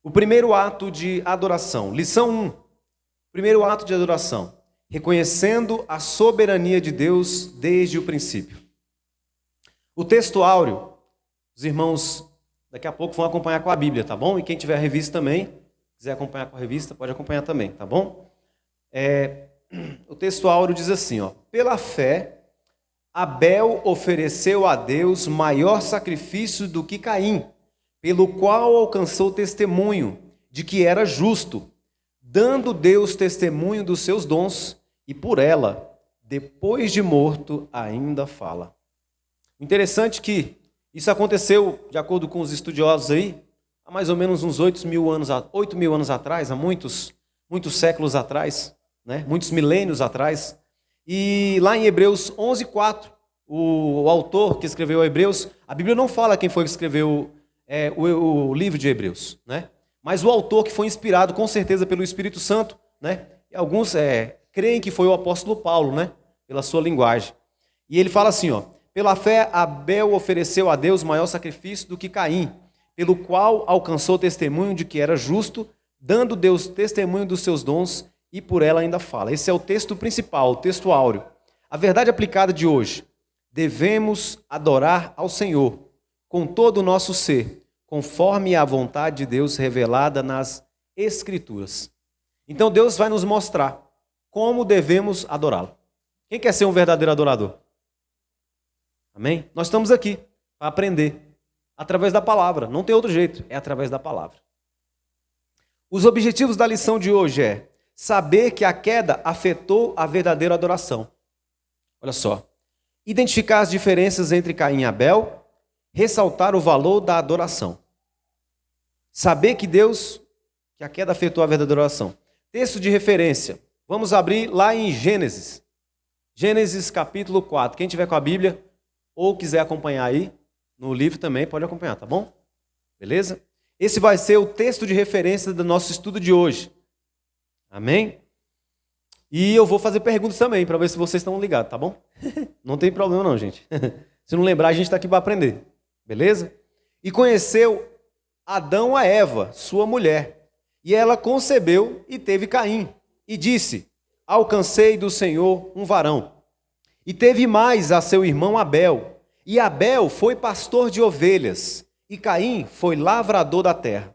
O primeiro ato de adoração. Lição 1. Primeiro ato de adoração. Reconhecendo a soberania de Deus desde o princípio. O texto áureo, os irmãos daqui a pouco vão acompanhar com a Bíblia, tá bom? E quem tiver a revista também, quiser acompanhar com a revista, pode acompanhar também, tá bom? O texto áureo diz assim, ó: pela fé, Abel ofereceu a Deus maior sacrifício do que Caim, pelo qual alcançou testemunho de que era justo, dando Deus testemunho dos seus dons, e por ela, depois de morto, ainda fala. Interessante que isso aconteceu, de acordo com os estudiosos aí, há mais ou menos uns 8 mil anos atrás, há muitos séculos atrás, né? Muitos milênios atrás. E lá em Hebreus 11:4, o autor que escreveu Hebreus, a Bíblia não fala quem foi que escreveu o livro de Hebreus, né? Mas o autor que foi inspirado com certeza pelo Espírito Santo, né? E alguns creem que foi o apóstolo Paulo, né? Pela sua linguagem. E ele fala assim, ó: pela fé Abel ofereceu a Deus maior sacrifício do que Caim, pelo qual alcançou testemunho de que era justo, dando Deus testemunho dos seus dons, e por ela ainda fala. Esse é o texto principal, o texto áureo. A verdade aplicada de hoje: devemos adorar ao Senhor com todo o nosso ser, conforme a vontade de Deus revelada nas Escrituras. Então Deus vai nos mostrar como devemos adorá-lo. Quem quer ser um verdadeiro adorador? Amém? Nós estamos aqui para aprender através da palavra. Não tem outro jeito, é através da palavra. Os objetivos da lição de hoje é saber que a queda afetou a verdadeira adoração. Olha só. Identificar as diferenças entre Caim e Abel. Ressaltar o valor da adoração. Saber que a queda afetou a verdadeira adoração. Texto de referência. Vamos abrir lá em Gênesis. Gênesis capítulo 4. Quem tiver com a Bíblia ou quiser acompanhar aí no livro também, pode acompanhar, tá bom? Beleza? Esse vai ser o texto de referência do nosso estudo de hoje. Amém? E eu vou fazer perguntas também, para ver se vocês estão ligados, tá bom? Não tem problema não, gente. Se não lembrar, a gente está aqui para aprender. Beleza? E conheceu Adão a Eva, sua mulher. E ela concebeu e teve Caim. E disse: alcancei do Senhor um varão. E teve mais a seu irmão Abel. E Abel foi pastor de ovelhas. E Caim foi lavrador da terra.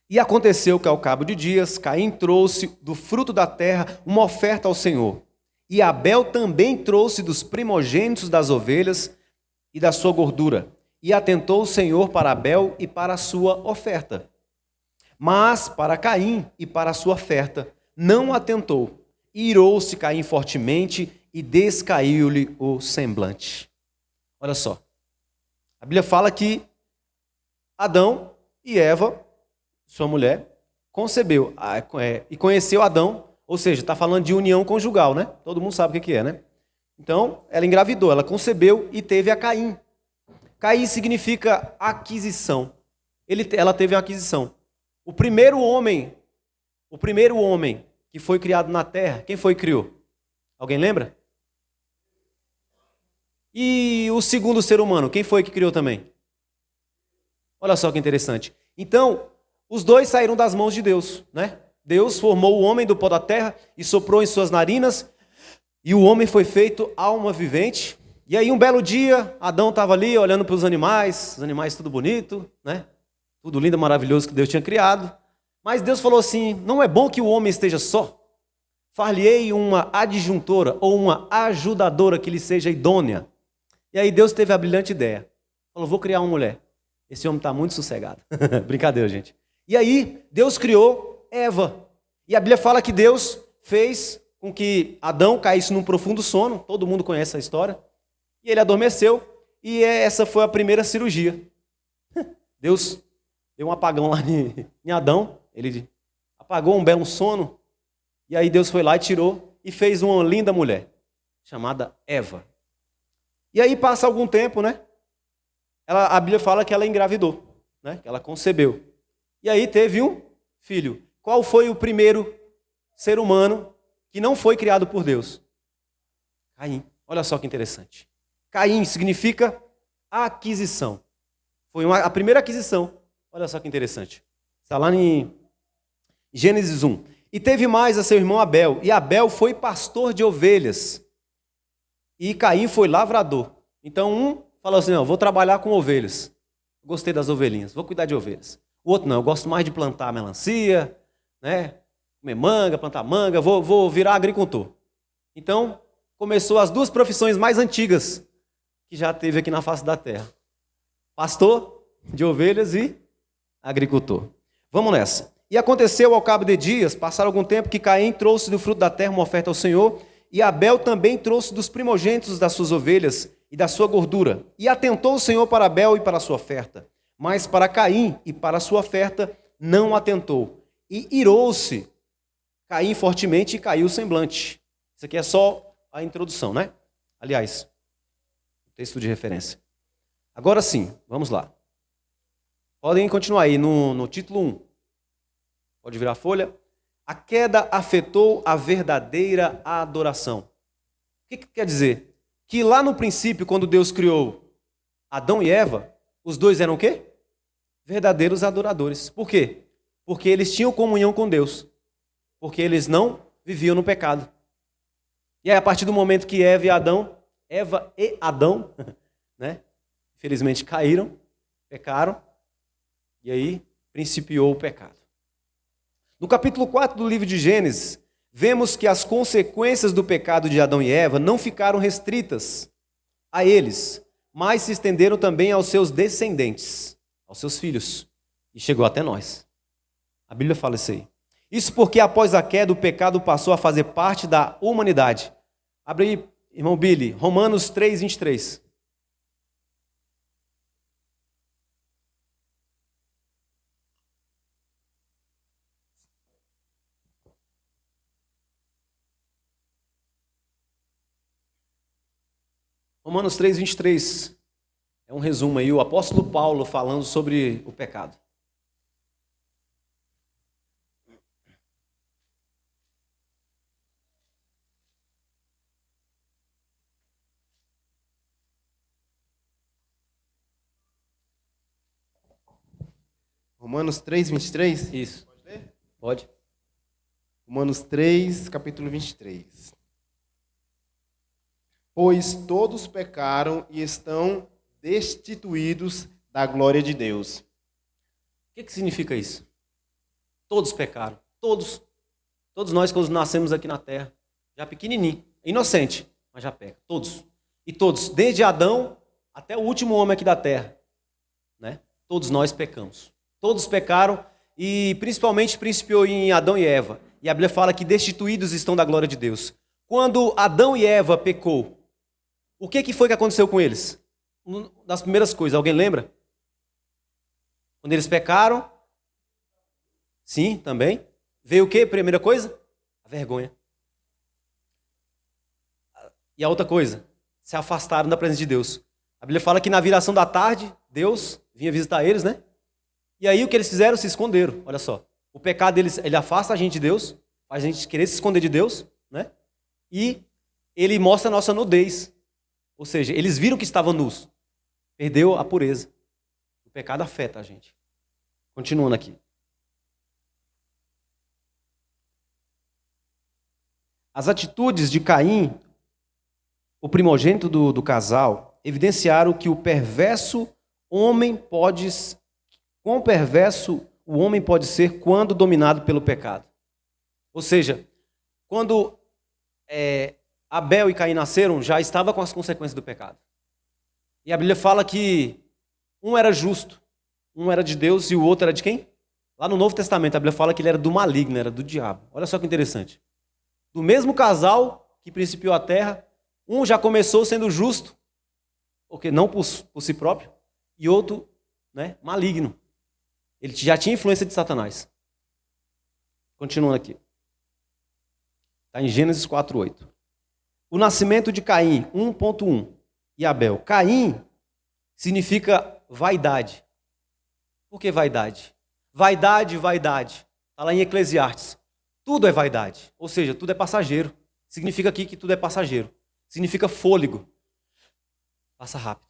E aconteceu que ao cabo de dias, Caim trouxe do fruto da terra uma oferta ao Senhor. E Abel também trouxe dos primogênitos das ovelhas e da sua gordura. E atentou o Senhor para Abel e para a sua oferta. Mas para Caim e para a sua oferta não atentou. Irou-se Caim fortemente e descaiu-lhe o semblante. Olha só. A Bíblia fala que Adão e Eva, sua mulher, concebeu e conheceu Adão, ou seja, está falando de união conjugal, né? Todo mundo sabe o que é, né? Então, ela engravidou, ela concebeu e teve a Caim. Caim significa aquisição. Ela teve uma aquisição. O primeiro homem que foi criado na terra, quem foi que criou? Alguém lembra? E o segundo ser humano, quem foi que criou também? Olha só que interessante. Então, os dois saíram das mãos de Deus, né? Deus formou o homem do pó da terra e soprou em suas narinas, e o homem foi feito alma vivente. E aí um belo dia, Adão estava ali olhando para os animais tudo bonito, né? Tudo lindo, maravilhoso que Deus tinha criado. Mas Deus falou assim: não é bom que o homem esteja só? Far-lhe-ei uma adjuntora ou uma ajudadora que lhe seja idônea. E aí Deus teve a brilhante ideia. Falou: vou criar uma mulher. Esse homem está muito sossegado. Brincadeira, gente. E aí Deus criou Eva. E a Bíblia fala que Deus fez com que Adão caísse num profundo sono. Todo mundo conhece a história. E ele adormeceu. E essa foi a primeira cirurgia. Deus deu um apagão lá em Adão. Ele apagou um belo sono. E aí Deus foi lá e tirou e fez uma linda mulher, chamada Eva. E aí passa algum tempo, né? A Bíblia fala que ela engravidou, né? Que ela concebeu. E aí teve um filho. Qual foi o primeiro ser humano que não foi criado por Deus? Caim. Olha só que interessante. Caim significa aquisição. Foi a primeira aquisição. Olha só que interessante. Está lá em Gênesis 1. E teve mais a seu irmão Abel, e Abel foi pastor de ovelhas, e Caim foi lavrador. Então um falou assim, não, vou trabalhar com ovelhas. Gostei das ovelhinhas, vou cuidar de ovelhas. O outro não, eu gosto mais de plantar melancia, né? Comer manga, plantar manga, vou virar agricultor. Então começou as duas profissões mais antigas que já teve aqui na face da terra. Pastor de ovelhas e agricultor. Vamos nessa. E aconteceu ao cabo de dias, passaram algum tempo, que Caim trouxe do fruto da terra uma oferta ao Senhor, e Abel também trouxe dos primogênitos das suas ovelhas e da sua gordura. E atentou o Senhor para Abel e para a sua oferta, mas para Caim e para a sua oferta não atentou. E irou-se Caim fortemente e caiu o semblante. Isso aqui é só a introdução, né? Aliás, texto de referência. Agora sim, vamos lá. Podem continuar aí no título 1. Pode virar a folha. A queda afetou a verdadeira adoração. O que quer dizer? Que lá no princípio, quando Deus criou Adão e Eva, os dois eram o quê? Verdadeiros adoradores. Por quê? Porque eles tinham comunhão com Deus. Porque eles não viviam no pecado. E aí, a partir do momento que Eva e Adão, né, infelizmente caíram, pecaram, e aí principiou o pecado. No capítulo 4 do livro de Gênesis, vemos que as consequências do pecado de Adão e Eva não ficaram restritas a eles, mas se estenderam também aos seus descendentes, aos seus filhos, e chegou até nós. A Bíblia fala isso aí. Isso porque após a queda, o pecado passou a fazer parte da humanidade. Abre aí, irmão Billy, Romanos 3, 23. Romanos 3, 23. É um resumo aí, o apóstolo Paulo falando sobre o pecado. Romanos 3, 23? Isso. Pode ler? Pode. Romanos 3, capítulo 23. Pois todos pecaram e estão destituídos da glória de Deus. O que significa isso? Todos pecaram. Todos. Todos nós, quando nascemos aqui na terra, já pequenininho, inocente, mas já peca. Todos. E todos, desde Adão até o último homem aqui da terra, né? Todos nós pecamos. Todos pecaram e principalmente principiou em Adão e Eva. E a Bíblia fala que destituídos estão da glória de Deus. Quando Adão e Eva pecou, o que foi que aconteceu com eles? Uma das primeiras coisas, alguém lembra? Quando eles pecaram, sim, também. Veio o quê? Primeira coisa? A vergonha. E a outra coisa? Se afastaram da presença de Deus. A Bíblia fala que na viração da tarde, Deus vinha visitar eles, né? E aí o que eles fizeram? Se esconderam. Olha só. O pecado deles, ele afasta a gente de Deus, faz a gente querer se esconder de Deus, né? E ele mostra a nossa nudez. Ou seja, eles viram que estavam nus. Perdeu a pureza. O pecado afeta a gente. Continuando aqui. As atitudes de Caim, o primogênito do casal, evidenciaram que o perverso homem pode... Quão perverso o homem pode ser quando dominado pelo pecado. Ou seja, quando Abel e Caim nasceram, já estava com as consequências do pecado. E a Bíblia fala que um era justo, um era de Deus e o outro era de quem? Lá no Novo Testamento, a Bíblia fala que ele era do maligno, era do diabo. Olha só que interessante. Do mesmo casal que principiou a terra, um já começou sendo justo, porque não por si próprio, e outro, né, maligno. Ele já tinha influência de Satanás. Continuando aqui. Está em Gênesis 4:8. O nascimento de Caim, 1.1, e Abel. Caim significa vaidade. Por que vaidade? Vaidade, vaidade. Está lá em Eclesiastes. Tudo é vaidade. Ou seja, tudo é passageiro. Significa aqui que tudo é passageiro. Significa fôlego. Passa rápido.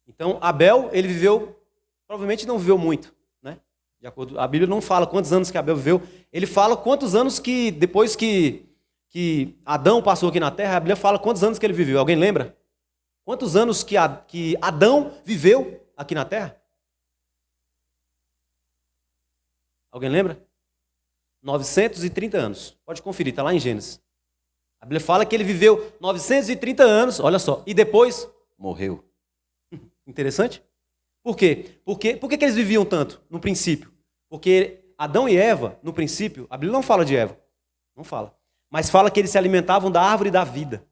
Então, Abel, ele viveu, provavelmente não viveu muito, né? A Bíblia não fala quantos anos que Abel viveu. Ele fala quantos anos que, depois que Adão passou aqui na terra, a Bíblia fala quantos anos que ele viveu. Alguém lembra? Quantos anos que Adão viveu aqui na terra? Alguém lembra? 930 anos. Pode conferir, está lá em Gênesis. A Bíblia fala que ele viveu 930 anos, olha só, e depois morreu. Interessante? Por quê? Por que eles viviam tanto no princípio? Porque Adão e Eva, no princípio, a Bíblia não fala de Eva, não fala, mas fala que eles se alimentavam da árvore da vida.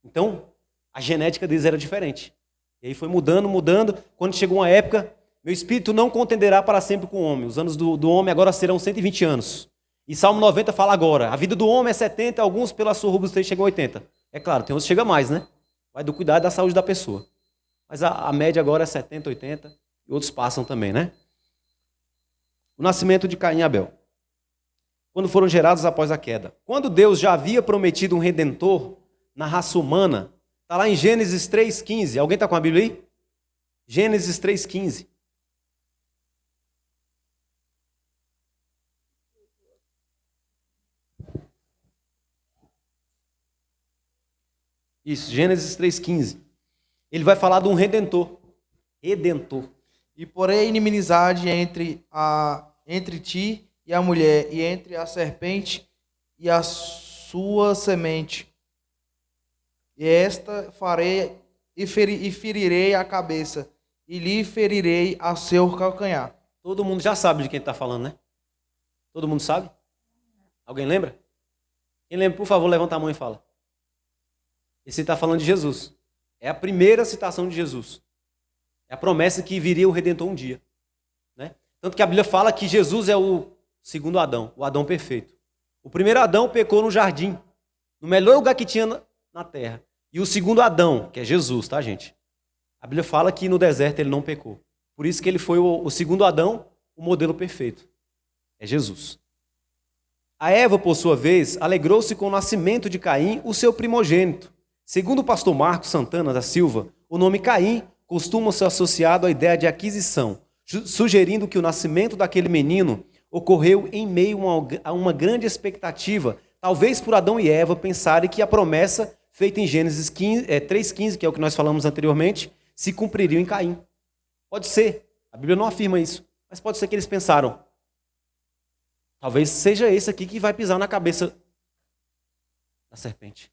Então, a genética deles era diferente. E aí foi mudando, quando chegou uma época, meu espírito não contenderá para sempre com o homem. Os anos do homem agora serão 120 anos. E Salmo 90 fala agora, a vida do homem é 70, alguns pela sua robustez chegam a 80. É claro, tem uns que chegam mais, né? Vai do cuidado da saúde da pessoa. Mas a média agora é 70, 80, e outros passam também, né? O nascimento de Caim e Abel. Quando foram gerados após a queda. Quando Deus já havia prometido um redentor na raça humana, está lá em Gênesis 3,15. Alguém está com a Bíblia aí? Gênesis 3,15. Isso, Gênesis 3,15. Ele vai falar de um redentor. Redentor. E porém inimizade entre ti e a mulher, e entre a serpente e a sua semente. E esta farei e ferirei a cabeça, e lhe ferirei a seu calcanhar. Todo mundo já sabe de quem está falando, né? Todo mundo sabe? Alguém lembra? Quem lembra, por favor, levanta a mão e fala. Esse está falando de Jesus. É a primeira citação de Jesus. É a promessa que viria o Redentor um dia. Né? Tanto que a Bíblia fala que Jesus é o segundo Adão, o Adão perfeito. O primeiro Adão pecou no jardim, no melhor lugar que tinha na terra. E o segundo Adão, que é Jesus, tá, gente? A Bíblia fala que no deserto ele não pecou. Por isso que ele foi o segundo Adão, o modelo perfeito. É Jesus. A Eva, por sua vez, alegrou-se com o nascimento de Caim, o seu primogênito. Segundo o pastor Marcos Santana da Silva, o nome Caim costuma ser associado à ideia de aquisição, sugerindo que o nascimento daquele menino ocorreu em meio a uma grande expectativa, talvez por Adão e Eva pensarem que a promessa feita em Gênesis 3,15, que é o que nós falamos anteriormente, se cumpriria em Caim. Pode ser, a Bíblia não afirma isso, mas pode ser que eles pensaram, talvez seja esse aqui que vai pisar na cabeça da serpente.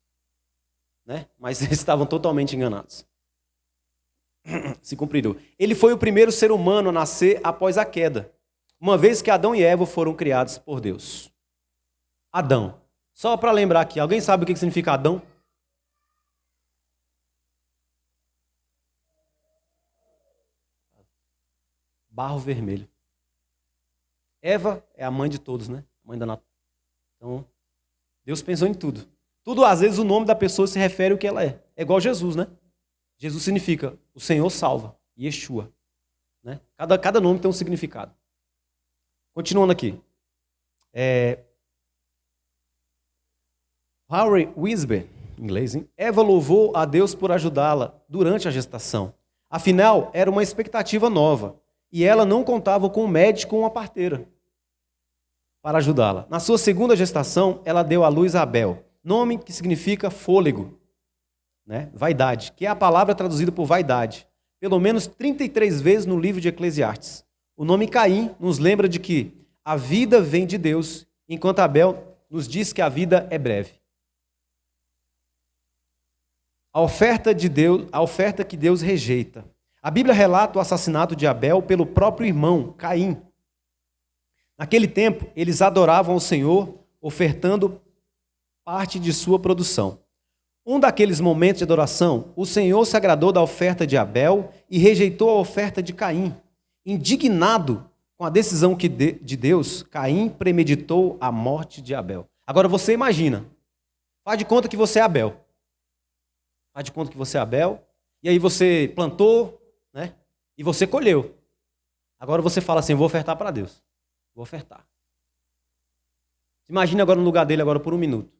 Né? Mas eles estavam totalmente enganados. Se cumpriu. Ele foi o primeiro ser humano a nascer após a queda, uma vez que Adão e Eva foram criados por Deus. Adão. Só para lembrar aqui, alguém sabe o que significa Adão? Barro vermelho. Eva é a mãe de todos, né? Mãe da natureza. Então, Deus pensou em tudo. Tudo, às vezes, o nome da pessoa se refere ao que ela é. É igual Jesus, né? Jesus significa o Senhor salva, Yeshua. Né? Cada nome tem um significado. Continuando aqui. Harry Wisber, em inglês, hein? Eva louvou a Deus por ajudá-la durante a gestação. Afinal, era uma expectativa nova. E ela não contava com um médico ou uma parteira para ajudá-la. Na sua segunda gestação, ela deu à luz a Abel, nome que significa fôlego, né? Vaidade, que é a palavra traduzida por vaidade, pelo menos 33 vezes no livro de Eclesiastes. O nome Caim nos lembra de que a vida vem de Deus, enquanto Abel nos diz que a vida é breve. A oferta que Deus rejeita. A Bíblia relata o assassinato de Abel pelo próprio irmão, Caim. Naquele tempo, eles adoravam o Senhor, ofertando parte de sua produção. Um daqueles momentos de adoração, o Senhor se agradou da oferta de Abel e rejeitou a oferta de Caim. Indignado com a decisão de Deus, Caim premeditou a morte de Abel. Agora você imagina, faz de conta que você é Abel. Faz de conta que você é Abel, e aí você plantou, né? E você colheu. Agora você fala assim, vou ofertar para Deus. Vou ofertar. Imagine agora no lugar dele agora por um minuto.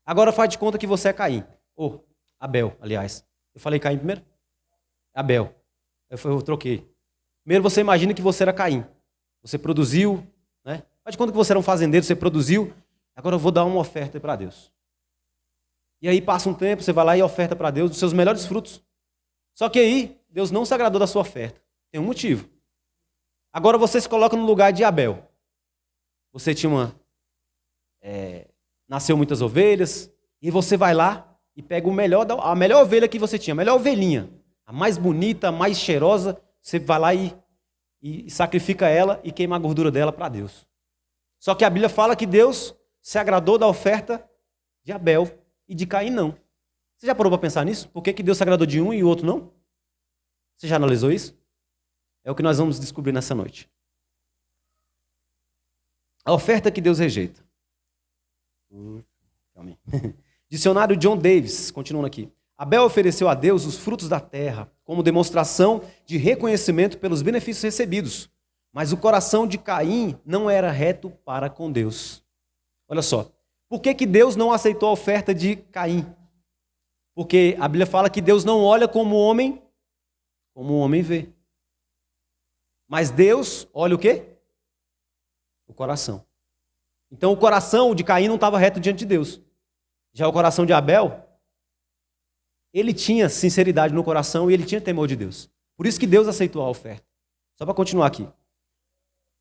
Agora faz de conta que você é Caim. Abel, aliás. Eu falei Caim primeiro? Abel. Eu troquei. Primeiro você imagina que você era Caim. Você produziu, né? Faz de conta que você era um fazendeiro, você produziu. Agora eu vou dar uma oferta para Deus. E aí passa um tempo, você vai lá e oferta para Deus os seus melhores frutos. Só que aí, Deus não se agradou da sua oferta. Tem um motivo. Agora você se coloca no lugar de Abel. Você tinha nasceu muitas ovelhas, e você vai lá e pega a melhor ovelha que você tinha, a melhor ovelhinha, a mais bonita, a mais cheirosa, você vai lá e sacrifica ela e queima a gordura dela para Deus. Só que a Bíblia fala que Deus se agradou da oferta de Abel e de Caim não. Você já parou para pensar nisso? Por que Deus se agradou de um e o outro não? Você já analisou isso? É o que nós vamos descobrir nessa noite. A oferta que Deus rejeita. Dicionário John Davis, continuando aqui. Abel ofereceu a Deus os frutos da terra como demonstração de reconhecimento pelos benefícios recebidos. Mas o coração de Caim não era reto para com Deus. Olha só. Por que Deus não aceitou a oferta de Caim? Porque a Bíblia fala que Deus não olha como o homem vê. Mas Deus olha o quê? O coração. Então o coração de Caim não estava reto diante de Deus. Já o coração de Abel, ele tinha sinceridade no coração e ele tinha temor de Deus. Por isso que Deus aceitou a oferta. Só para continuar aqui.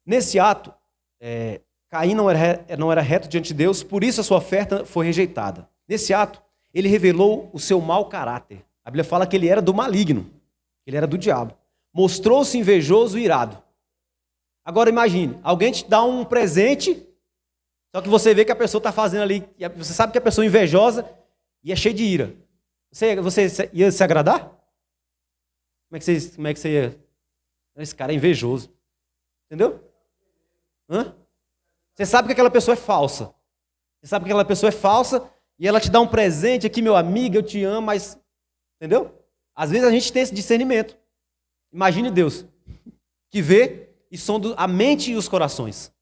Nesse ato, Caim não era reto diante de Deus, por isso a sua oferta foi rejeitada. Nesse ato, ele revelou o seu mau caráter. A Bíblia fala que ele era do maligno, ele era do diabo. Mostrou-se invejoso e irado. Agora imagine, alguém te dá um presente, só que você vê que a pessoa está fazendo ali, você sabe que a pessoa é invejosa e é cheia de ira. Você ia se agradar? Como é que você ia? Esse cara é invejoso. Entendeu? Você sabe que aquela pessoa é falsa. Você sabe que aquela pessoa é falsa e ela te dá um presente aqui, meu amigo, eu te amo, mas... Entendeu? Às vezes a gente tem esse discernimento. Imagine Deus, que vê e sonda a mente e os corações.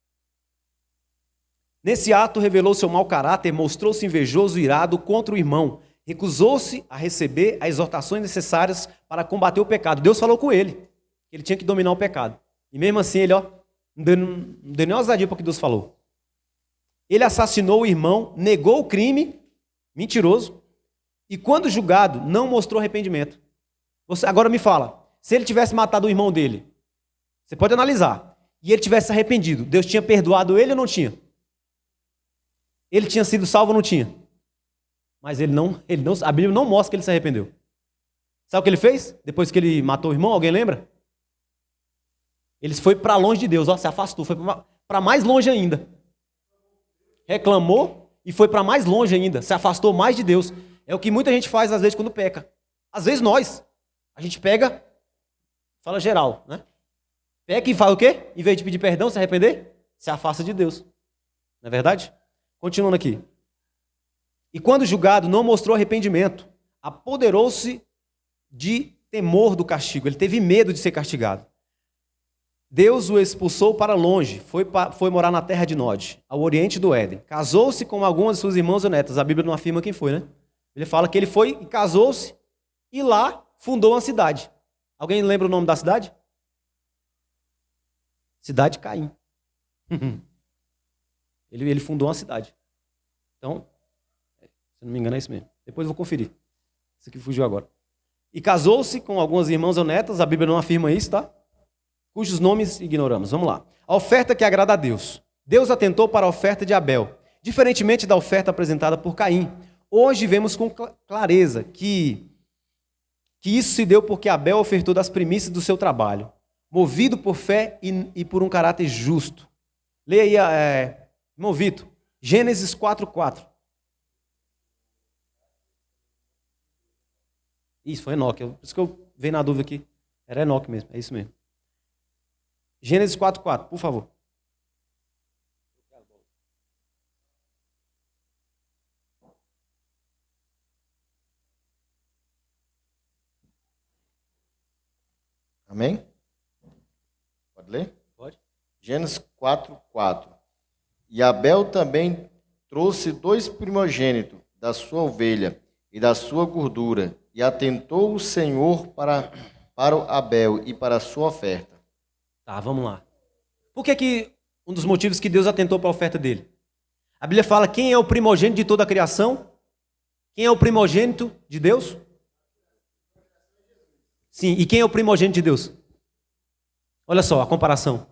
Nesse ato revelou seu mau caráter, mostrou-se invejoso e irado contra o irmão. Recusou-se a receber as exortações necessárias para combater o pecado. Deus falou com ele, que ele tinha que dominar o pecado. E mesmo assim ele não deu nem ousadia para o que Deus falou. Ele assassinou o irmão, negou o crime, mentiroso, e quando julgado, não mostrou arrependimento. Você agora me fala, se ele tivesse matado o irmão dele, você pode analisar, e ele tivesse arrependido, Deus tinha perdoado ele ou não tinha? Ele tinha sido salvo ou não tinha? Mas a Bíblia não mostra que ele se arrependeu. Sabe o que ele fez? Depois que ele matou o irmão, alguém lembra? Ele foi para longe de Deus, se afastou, foi para mais longe ainda. Reclamou e foi para mais longe ainda, se afastou mais de Deus. É o que muita gente faz às vezes quando peca. Às vezes a gente pega, fala geral, né? Peca e fala o quê? Em vez de pedir perdão, se arrepender, se afasta de Deus. Não é verdade? Continuando aqui. E quando julgado, não mostrou arrependimento. Apoderou-se de temor do castigo. Ele teve medo de ser castigado. Deus o expulsou para longe. Foi morar na terra de Nod, ao oriente do Éden. Casou-se com algumas de suas irmãs ou netas. A Bíblia não afirma quem foi, né? Ele fala que ele foi e casou-se e lá fundou uma cidade. Alguém lembra o nome da cidade? Cidade de Caim. Ele fundou uma cidade. Então, se não me engano é isso mesmo. Depois eu vou conferir. Isso aqui fugiu agora. E casou-se com algumas irmãs ou netas, a Bíblia não afirma isso, tá? Cujos nomes ignoramos. Vamos lá. A oferta que agrada a Deus. Deus atentou para a oferta de Abel, diferentemente da oferta apresentada por Caim. Hoje vemos com clareza que isso se deu porque Abel ofertou das primícias do seu trabalho, movido por fé e por um caráter justo. Leia aí, irmão Vitor, Gênesis 4:4. Isso, foi Enoque. Por isso que eu veio na dúvida aqui. Era Enoque mesmo, é isso mesmo. Gênesis 4:4, por favor. Amém? Pode ler? Pode. Gênesis 4:4. E Abel também trouxe 2 primogênitos da sua ovelha e da sua gordura, e atentou o Senhor para o Abel e para a sua oferta. Tá, vamos lá. Por que um dos motivos que Deus atentou para a oferta dele? A Bíblia fala quem é o primogênito de toda a criação? Quem é o primogênito de Deus? Sim, e quem é o primogênito de Deus? Olha só a comparação.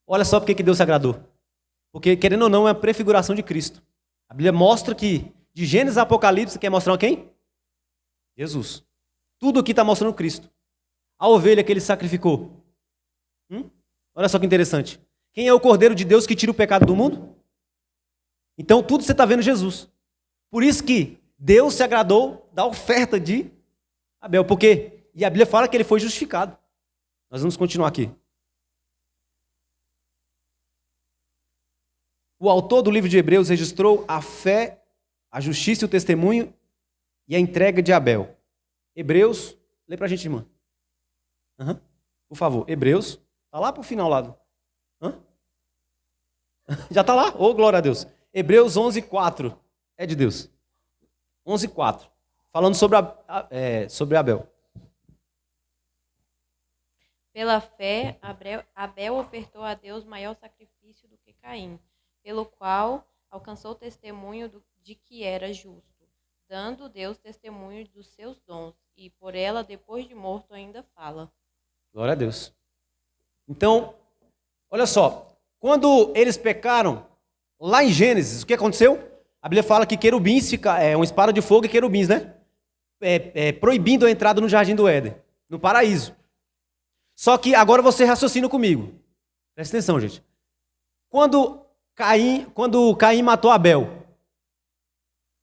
Olha só porque que Deus se agradou. Porque, querendo ou não, é a prefiguração de Cristo. A Bíblia mostra que, de Gênesis a Apocalipse, quer mostrar quem? Jesus. Tudo aqui está mostrando Cristo. A ovelha que ele sacrificou. Olha só que interessante. Quem é o Cordeiro de Deus que tira o pecado do mundo? Então, tudo você está vendo Jesus. Por isso que Deus se agradou da oferta de Abel. Por quê? E a Bíblia fala que ele foi justificado. Nós vamos continuar aqui. O autor do livro de Hebreus registrou a fé, a justiça e o testemunho e a entrega de Abel. Hebreus, lê pra gente, irmã. Por favor, Hebreus, tá lá pro final lá. Já tá lá? Ô, glória a Deus. Hebreus 11:4 é de Deus. 11:4, falando sobre Abel. Pela fé, Abel ofertou a Deus maior sacrifício do que Caim, pelo qual alcançou o testemunho de que era justo, dando Deus testemunho dos seus dons, e por ela, depois de morto, ainda fala. Glória a Deus. Então, olha só, quando eles pecaram, lá em Gênesis, o que aconteceu? A Bíblia fala que querubins, uma espada de fogo e querubins, né? Proibindo a entrada no jardim do Éden, no paraíso. Só que agora você raciocina comigo. Presta atenção, gente. Quando Caim matou Abel,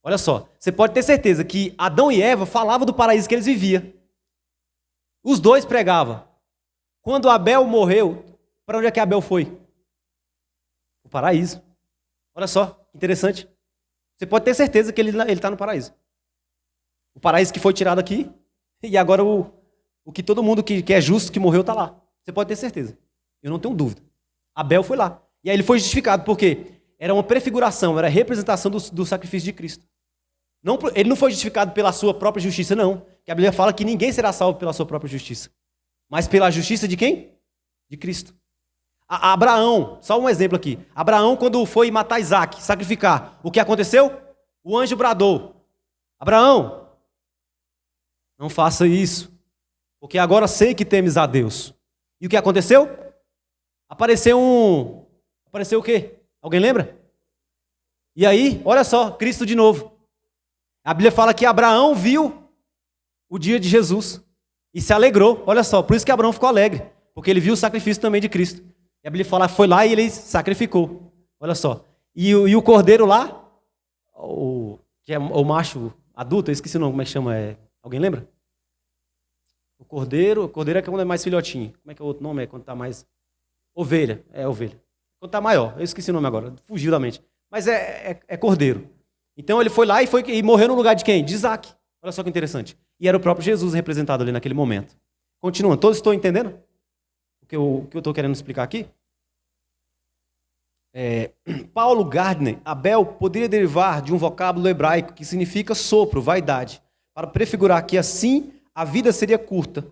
olha só, você pode ter certeza que Adão e Eva falavam do paraíso que eles viviam. Os dois pregavam. Quando Abel morreu, para onde é que Abel foi? O paraíso. Olha só, interessante. Você pode ter certeza que ele está no paraíso. O paraíso que foi tirado aqui, e agora o que todo mundo que é justo, que morreu, está lá. Você pode ter certeza. Eu não tenho dúvida. Abel foi lá. E aí ele foi justificado, porque era uma prefiguração, era a representação do sacrifício de Cristo. Ele não foi justificado pela sua própria justiça, não. Porque a Bíblia fala que ninguém será salvo pela sua própria justiça. Mas pela justiça de quem? De Cristo. Abraão, só um exemplo aqui. Abraão, quando foi matar Isaac, sacrificar, o que aconteceu? O anjo bradou: Abraão, não faça isso, porque agora sei que temes a Deus. E o que aconteceu? Apareceu o quê? Alguém lembra? E aí, olha só, Cristo de novo. A Bíblia fala que Abraão viu o dia de Jesus e se alegrou. Olha só, por isso que Abraão ficou alegre, porque ele viu o sacrifício também de Cristo. E a Bíblia fala que foi lá e ele sacrificou. Olha só. E o cordeiro lá, que é o macho adulto, eu esqueci o nome, como é que chama? Alguém lembra? O cordeiro é quando é mais filhotinho. Como é que é o outro nome? É quando está mais... Ovelha. É ovelha. Quando está maior. Eu esqueci o nome agora. Fugiu da mente. Mas é cordeiro. Então ele foi lá e morreu no lugar de quem? De Isaac. Olha só que interessante. E era o próprio Jesus representado ali naquele momento. Continuando. Todos estão entendendo o que eu estou querendo explicar aqui? Paulo Gardner, Abel poderia derivar de um vocábulo hebraico que significa sopro, vaidade, para prefigurar que assim a vida seria curta.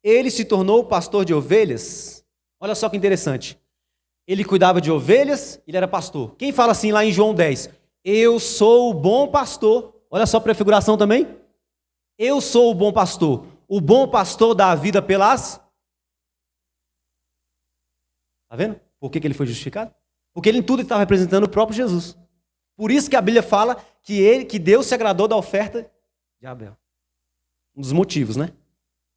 Ele se tornou pastor de ovelhas. Olha só que interessante. Ele cuidava de ovelhas, ele era pastor. Quem fala assim lá em João 10? Eu sou o bom pastor. Olha só a prefiguração também. Eu sou o bom pastor. O bom pastor dá a vida pelas... Está vendo? Por que ele foi justificado? Porque ele em tudo estava representando o próprio Jesus. Por isso que a Bíblia fala que Deus se agradou da oferta de Abel. Um dos motivos, né?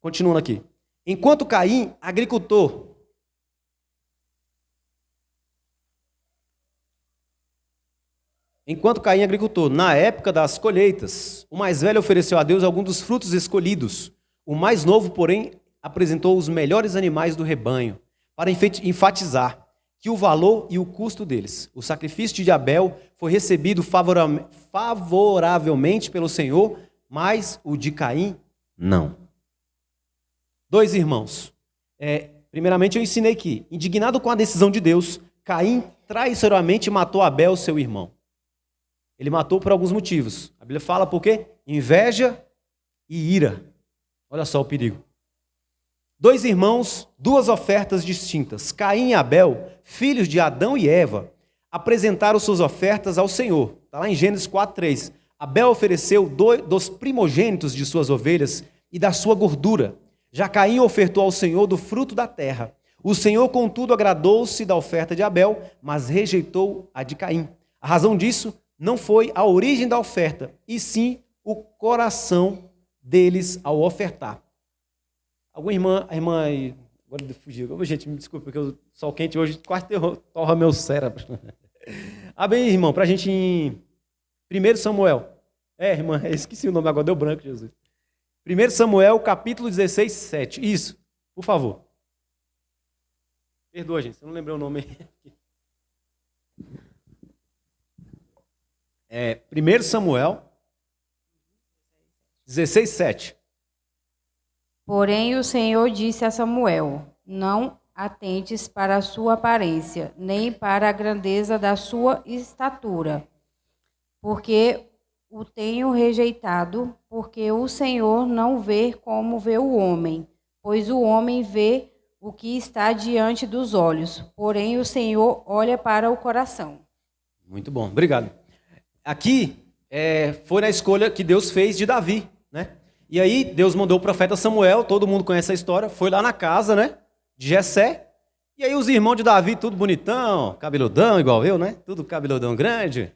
Continuando aqui. Enquanto Caim, agricultor, na época das colheitas, o mais velho ofereceu a Deus alguns dos frutos escolhidos. O mais novo, porém, apresentou os melhores animais do rebanho, para enfatizar que o valor e o custo deles. O sacrifício de Abel foi recebido favoravelmente pelo Senhor, mas o de Caim, não. Dois irmãos. Primeiramente, eu ensinei que, indignado com a decisão de Deus, Caim traiçoeiramente matou Abel, seu irmão. Ele matou por alguns motivos. A Bíblia fala por quê? Inveja e ira. Olha só o perigo. Dois irmãos, duas ofertas distintas. Caim e Abel, filhos de Adão e Eva, apresentaram suas ofertas ao Senhor. Está lá em Gênesis 4:3. Abel ofereceu dos primogênitos de suas ovelhas e da sua gordura. Já Caim ofertou ao Senhor do fruto da terra. O Senhor, contudo, agradou-se da oferta de Abel, mas rejeitou a de Caim. A razão disso não foi a origem da oferta, e sim o coração deles ao ofertar. Alguma irmã aí, agora fugiu. Gente, me desculpe, porque o sol quente hoje quase torra meu cérebro. Abre aí, irmão, para a gente ir em 1 Samuel. Irmã, esqueci o nome agora, deu branco, Jesus. 1 Samuel, capítulo 16, 7. Isso, por favor. Perdoa, gente, se eu não lembrei o nome. 1 Samuel 16, 7. Porém, o Senhor disse a Samuel: não atentes para a sua aparência, nem para a grandeza da sua estatura, porque o tenho rejeitado, porque o Senhor não vê como vê o homem, pois o homem vê o que está diante dos olhos, porém o Senhor olha para o coração. Muito bom, obrigado. Aqui foi na escolha que Deus fez de Davi, né? E aí Deus mandou o profeta Samuel, todo mundo conhece a história, foi lá na casa, né, de Jessé, e aí os irmãos de Davi, tudo bonitão, cabeludão igual eu, né? Tudo cabeludão grande.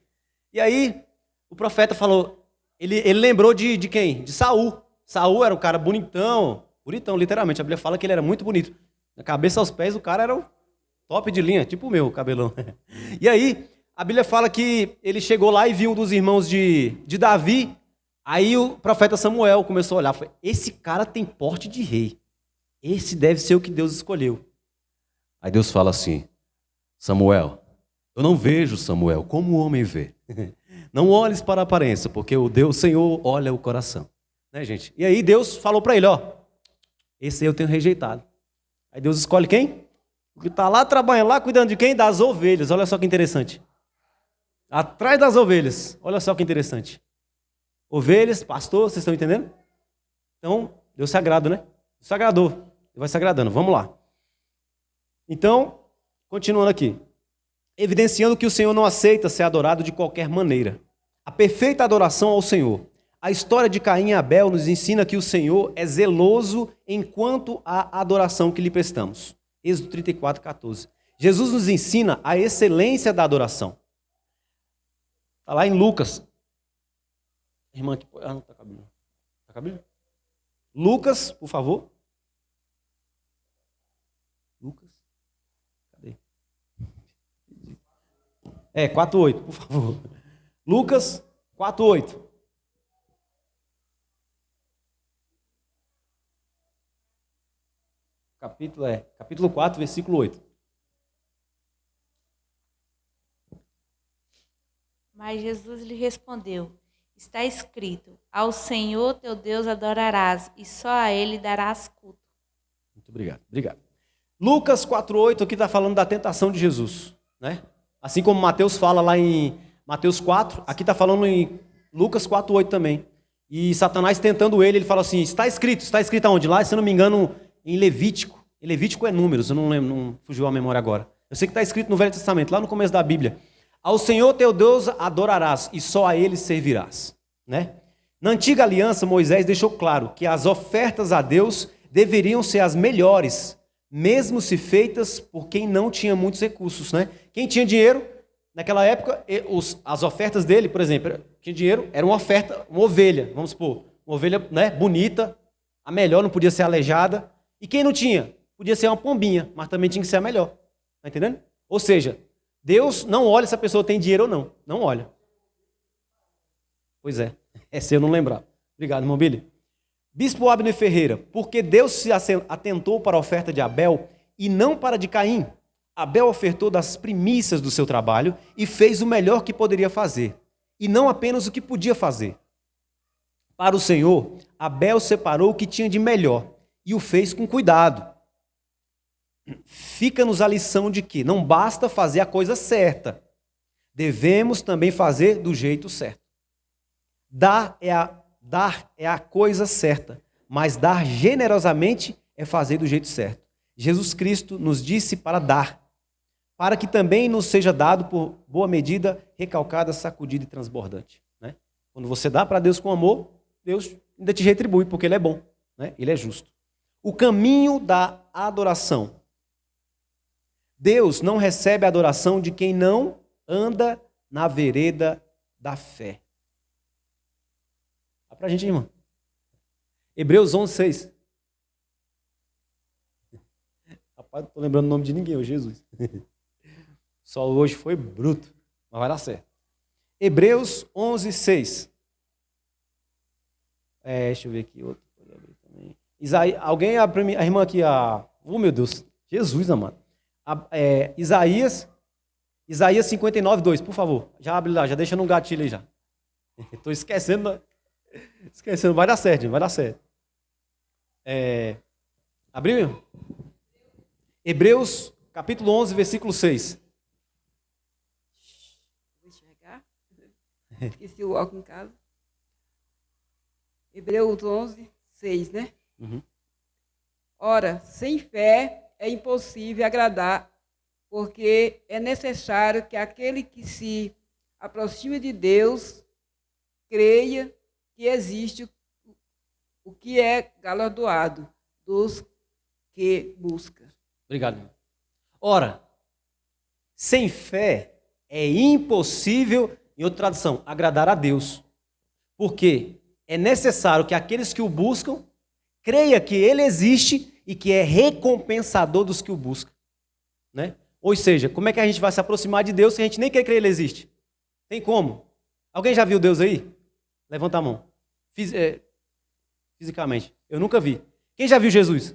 E aí o profeta falou, ele lembrou de quem? De Saul. Saul era um cara bonitão, literalmente, a Bíblia fala que ele era muito bonito. Da cabeça aos pés o cara era o top de linha, tipo o meu cabelão. E aí a Bíblia fala que ele chegou lá e viu um dos irmãos de Davi. Aí o profeta Samuel começou a olhar, falou, esse cara tem porte de rei, esse deve ser o que Deus escolheu. Aí Deus fala assim, Samuel, eu não vejo Samuel como o homem vê. Não olhes para a aparência, porque o Senhor olha o coração. Né, gente? E aí Deus falou para ele, esse aí eu tenho rejeitado. Aí Deus escolhe quem? O que está lá trabalhando, lá cuidando de quem? Das ovelhas, olha só que interessante. Atrás das ovelhas, olha só que interessante. Ovelhas, pastor, vocês estão entendendo? Então, Deus se agrada, né? Se agradou, Ele vai se agradando. Vamos lá. Então, continuando aqui. Evidenciando que o Senhor não aceita ser adorado de qualquer maneira. A perfeita adoração ao Senhor. A história de Caim e Abel nos ensina que o Senhor é zeloso enquanto à adoração que lhe prestamos. Êxodo 34, 14. Jesus nos ensina a excelência da adoração. Está lá em Lucas. Irmã, aqui. Não está cabendo. Está cabendo? Lucas, por favor. Lucas. Cadê? 4:8, por favor. Lucas 4:8. Capítulo 4, versículo 8. Mas Jesus lhe respondeu: está escrito, ao Senhor teu Deus adorarás, e só a Ele darás culto. Muito obrigado. Lucas 4:8 aqui está falando da tentação de Jesus, né? Assim como Mateus fala lá em Mateus 4, aqui está falando em Lucas 4:8 também. E Satanás tentando ele fala assim, está escrito aonde? Lá, se eu não me engano, em Levítico. Em Levítico é Números, eu não lembro, não fugiu a memória agora. Eu sei que está escrito no Velho Testamento, lá no começo da Bíblia. Ao Senhor teu Deus adorarás, e só a Ele servirás. Né? Na antiga aliança, Moisés deixou claro que as ofertas a Deus deveriam ser as melhores, mesmo se feitas por quem não tinha muitos recursos. Né? Quem tinha dinheiro, naquela época, as ofertas dele, por exemplo, tinha dinheiro, era uma oferta, uma ovelha, vamos supor, uma ovelha, né, bonita, a melhor, não podia ser aleijada. E quem não tinha? Podia ser uma pombinha, mas também tinha que ser a melhor. Está entendendo? Ou seja, Deus não olha se a pessoa tem dinheiro ou não. Não olha. Pois é. Essa eu não lembrava. Obrigado, irmão Billy. Bispo Abner Ferreira. Porque Deus se atentou para a oferta de Abel e não para a de Caim. Abel ofertou das primícias do seu trabalho e fez o melhor que poderia fazer. E não apenas o que podia fazer. Para o Senhor, Abel separou o que tinha de melhor e o fez com cuidado. Fica-nos a lição de que não basta fazer a coisa certa, devemos também fazer do jeito certo. Dar é a coisa certa, mas dar generosamente é fazer do jeito certo. Jesus Cristo nos disse para dar, para que também nos seja dado por boa medida, recalcada, sacudida e transbordante. Né? Quando você dá para Deus com amor, Deus ainda te retribui, porque Ele é bom, né? Ele é justo. O caminho da adoração. Deus não recebe a adoração de quem não anda na vereda da fé. Dá pra gente, irmão. Hebreus 11, 6. Rapaz, não estou lembrando o nome de ninguém, Jesus. Só hoje foi bruto, mas vai dar certo. Hebreus 11, 6. Deixa eu ver aqui outro. Alguém abre a irmã aqui, oh meu Deus, Jesus amado. Isaías 59, 2, por favor. Já abre lá, já deixa no gatilho aí já. Estou esquecendo, vai dar certo, vai dar certo. Abriu? Hebreus, capítulo 11, versículo 6. Vou enxergar. Esqueci o óculos em casa. Hebreus 11, 6, né? Uhum. Ora, sem fé é impossível agradar, porque é necessário que aquele que se aproxime de Deus creia que existe o que é galardoado dos que busca. Obrigado. Ora, sem fé é impossível, em outra tradução, agradar a Deus. Porque é necessário que aqueles que o buscam creia que Ele existe e que é recompensador dos que o buscam. Né? Ou seja, como é que a gente vai se aproximar de Deus se a gente nem quer crer que Ele existe? Tem como? Alguém já viu Deus aí? Levanta a mão. Fisicamente. Eu nunca vi. Quem já viu Jesus?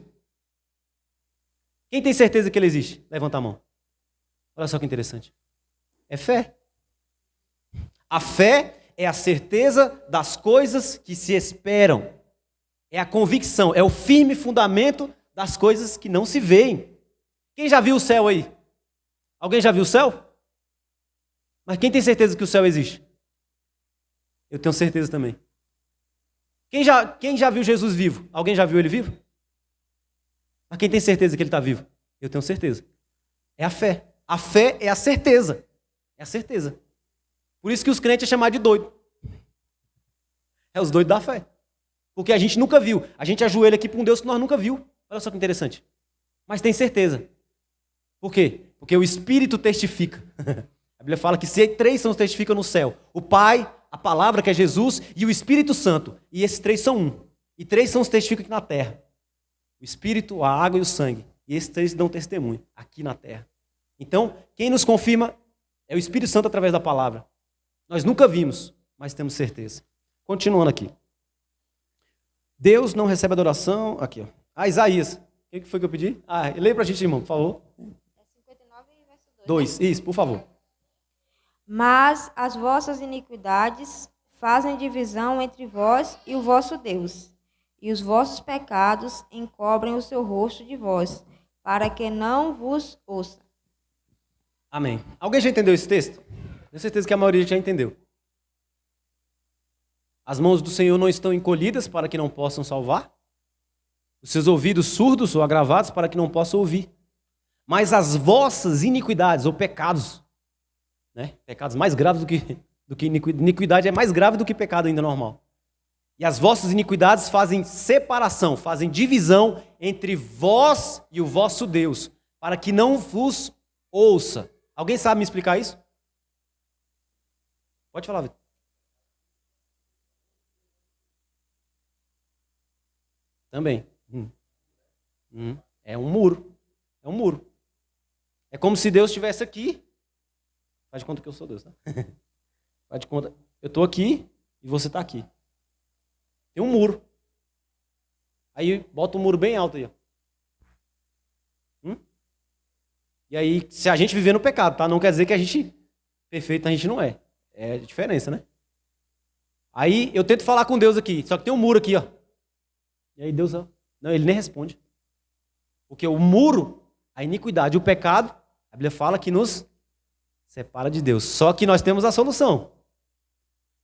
Quem tem certeza que Ele existe? Levanta a mão. Olha só que interessante. É fé. A fé é a certeza das coisas que se esperam. É a convicção, é o firme fundamento das coisas que não se veem. Quem já viu o céu aí? Alguém já viu o céu? Mas quem tem certeza que o céu existe? Eu tenho certeza também. Quem já viu Jesus vivo? Alguém já viu Ele vivo? Mas quem tem certeza que Ele está vivo? Eu tenho certeza. É a fé. A fé é a certeza. É a certeza. Por isso que os crentes é chamado de doido. É os doidos da fé. Porque a gente nunca viu. A gente ajoelha aqui para um Deus que nós nunca viu. Olha só que interessante. Mas tem certeza. Por quê? Porque o Espírito testifica. A Bíblia fala que três são os que testificam no céu. O Pai, a Palavra, que é Jesus, e o Espírito Santo. E esses três são um. E três são os que testificam aqui na terra. O Espírito, a água e o sangue. E esses três dão testemunho aqui na terra. Então, quem nos confirma é o Espírito Santo através da Palavra. Nós nunca vimos, mas temos certeza. Continuando aqui. Deus não recebe adoração. Aqui, ó. Isaías. O que foi que eu pedi? Leia pra gente, irmão, por favor. 59, verso 2. Isso, por favor. Mas as vossas iniquidades fazem divisão entre vós e o vosso Deus, e os vossos pecados encobrem o seu rosto de vós, para que não vos ouça. Amém. Alguém já entendeu esse texto? Tenho certeza que a maioria já entendeu. As mãos do Senhor não estão encolhidas para que não possam salvar. Os seus ouvidos surdos ou agravados para que não possam ouvir. Mas as vossas iniquidades ou pecados, né? Pecados mais graves do que iniquidade é mais grave do que pecado ainda normal. E as vossas iniquidades fazem separação, fazem divisão entre vós e o vosso Deus, para que não vos ouça. Alguém sabe me explicar isso? Pode falar, Vitor. Também. É um muro. É um muro. É como se Deus estivesse aqui. Faz de conta que eu sou Deus, tá? Faz de conta. Eu estou aqui e você está aqui. Tem um muro. Aí bota um muro bem alto aí. Ó. E aí, se a gente viver no pecado, tá? Não quer dizer que a gente perfeito a gente não é. É a diferença, né? Aí eu tento falar com Deus aqui, só que tem um muro aqui, ó. E aí Deus, ó, não, Ele nem responde. Porque o muro, a iniquidade e o pecado, a Bíblia fala que nos separa de Deus. Só que nós temos a solução.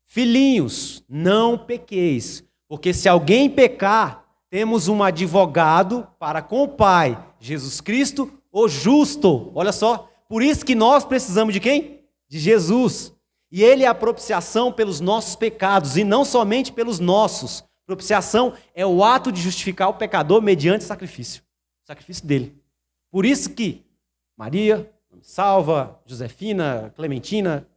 Filhinhos, não pequeis, porque se alguém pecar, Temos um advogado para com o Pai, Jesus Cristo, o justo. Olha só, por isso que nós precisamos de quem? De Jesus. E ele é a propiciação pelos nossos pecados, e não somente pelos nossos. Propiciação é o ato de justificar o pecador mediante sacrifício. O sacrifício dele. Por isso que Maria, Salva, Josefina, Clementina,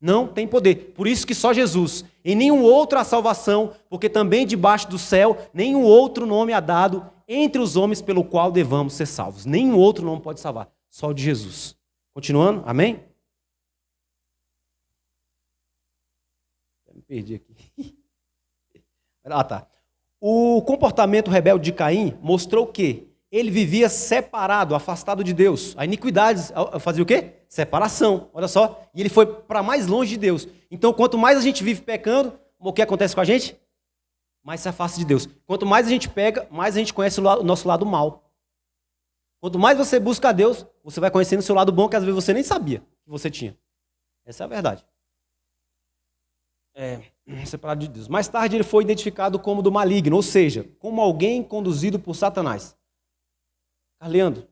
não tem poder. Por isso que só Jesus. Em nenhum outro há salvação, porque também debaixo do céu, nenhum outro nome há dado entre os homens pelo qual devamos ser salvos. Nenhum outro nome pode salvar, só o de Jesus. Continuando, amém? Me perdi aqui. Ah, tá. O comportamento rebelde de Caim mostrou que ele vivia separado, afastado de Deus. A iniquidade fazia o quê? Separação, olha só. E ele foi para mais longe de Deus. Então, quanto mais a gente vive pecando, o que acontece com a gente? Mais se afasta de Deus. Quanto mais a gente pega, mais a gente conhece o nosso lado mal. Quanto mais você busca a Deus, você vai conhecendo o seu lado bom, que às vezes você nem sabia que você tinha. Essa é a verdade. Separado de Deus. Mais tarde ele foi identificado como do maligno, ou seja, como alguém conduzido por Satanás. Carleandro,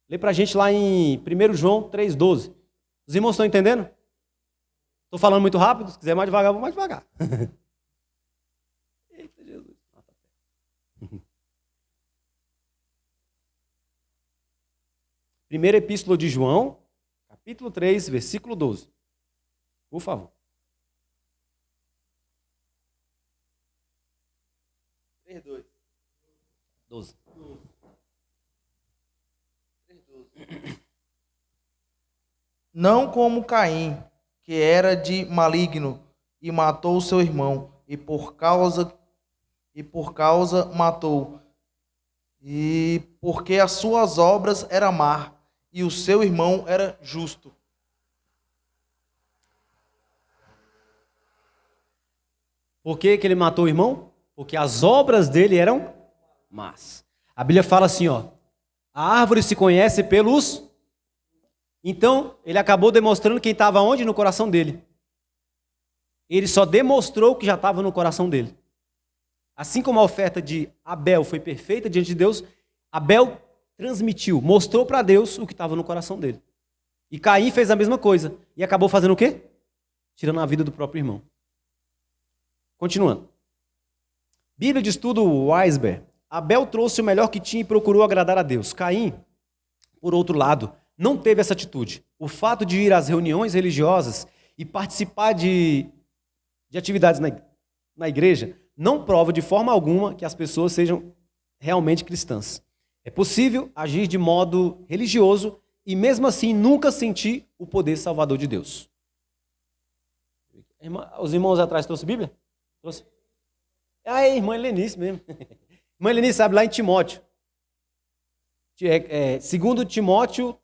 lê pra gente lá em 1 João 3,12. Os irmãos estão entendendo? Estou falando muito rápido, se quiser mais devagar, vou mais devagar. Eita Jesus. Primeira Epístola de João, capítulo 3, versículo 12. Por favor. 3:2. 12. Não como Caim, que era de maligno e matou seu irmão, e por causa matou. E porque as suas obras eram má, e o seu irmão era justo. Por que ele matou o irmão? Porque as obras dele eram más. A Bíblia fala assim, ó, a árvore se conhece pelos... Então, ele acabou demonstrando quem estava onde? No coração dele. Ele só demonstrou o que já estava no coração dele. Assim como a oferta de Abel foi perfeita diante de Deus, Abel transmitiu, mostrou para Deus o que estava no coração dele. E Caim fez a mesma coisa. E acabou fazendo o quê? Tirando a vida do próprio irmão. Continuando. Bíblia de Estudo Weisberg. Abel trouxe o melhor que tinha e procurou agradar a Deus. Caim, por outro lado, não teve essa atitude. O fato de ir às reuniões religiosas e participar de atividades na igreja não prova de forma alguma que as pessoas sejam realmente cristãs. É possível agir de modo religioso e mesmo assim nunca sentir o poder salvador de Deus. Os irmãos atrás trouxeram Bíblia? Trouxe? Ah, é irmã Helenice mesmo. Irmã Helenice, sabe lá em Timóteo. 2 Timóteo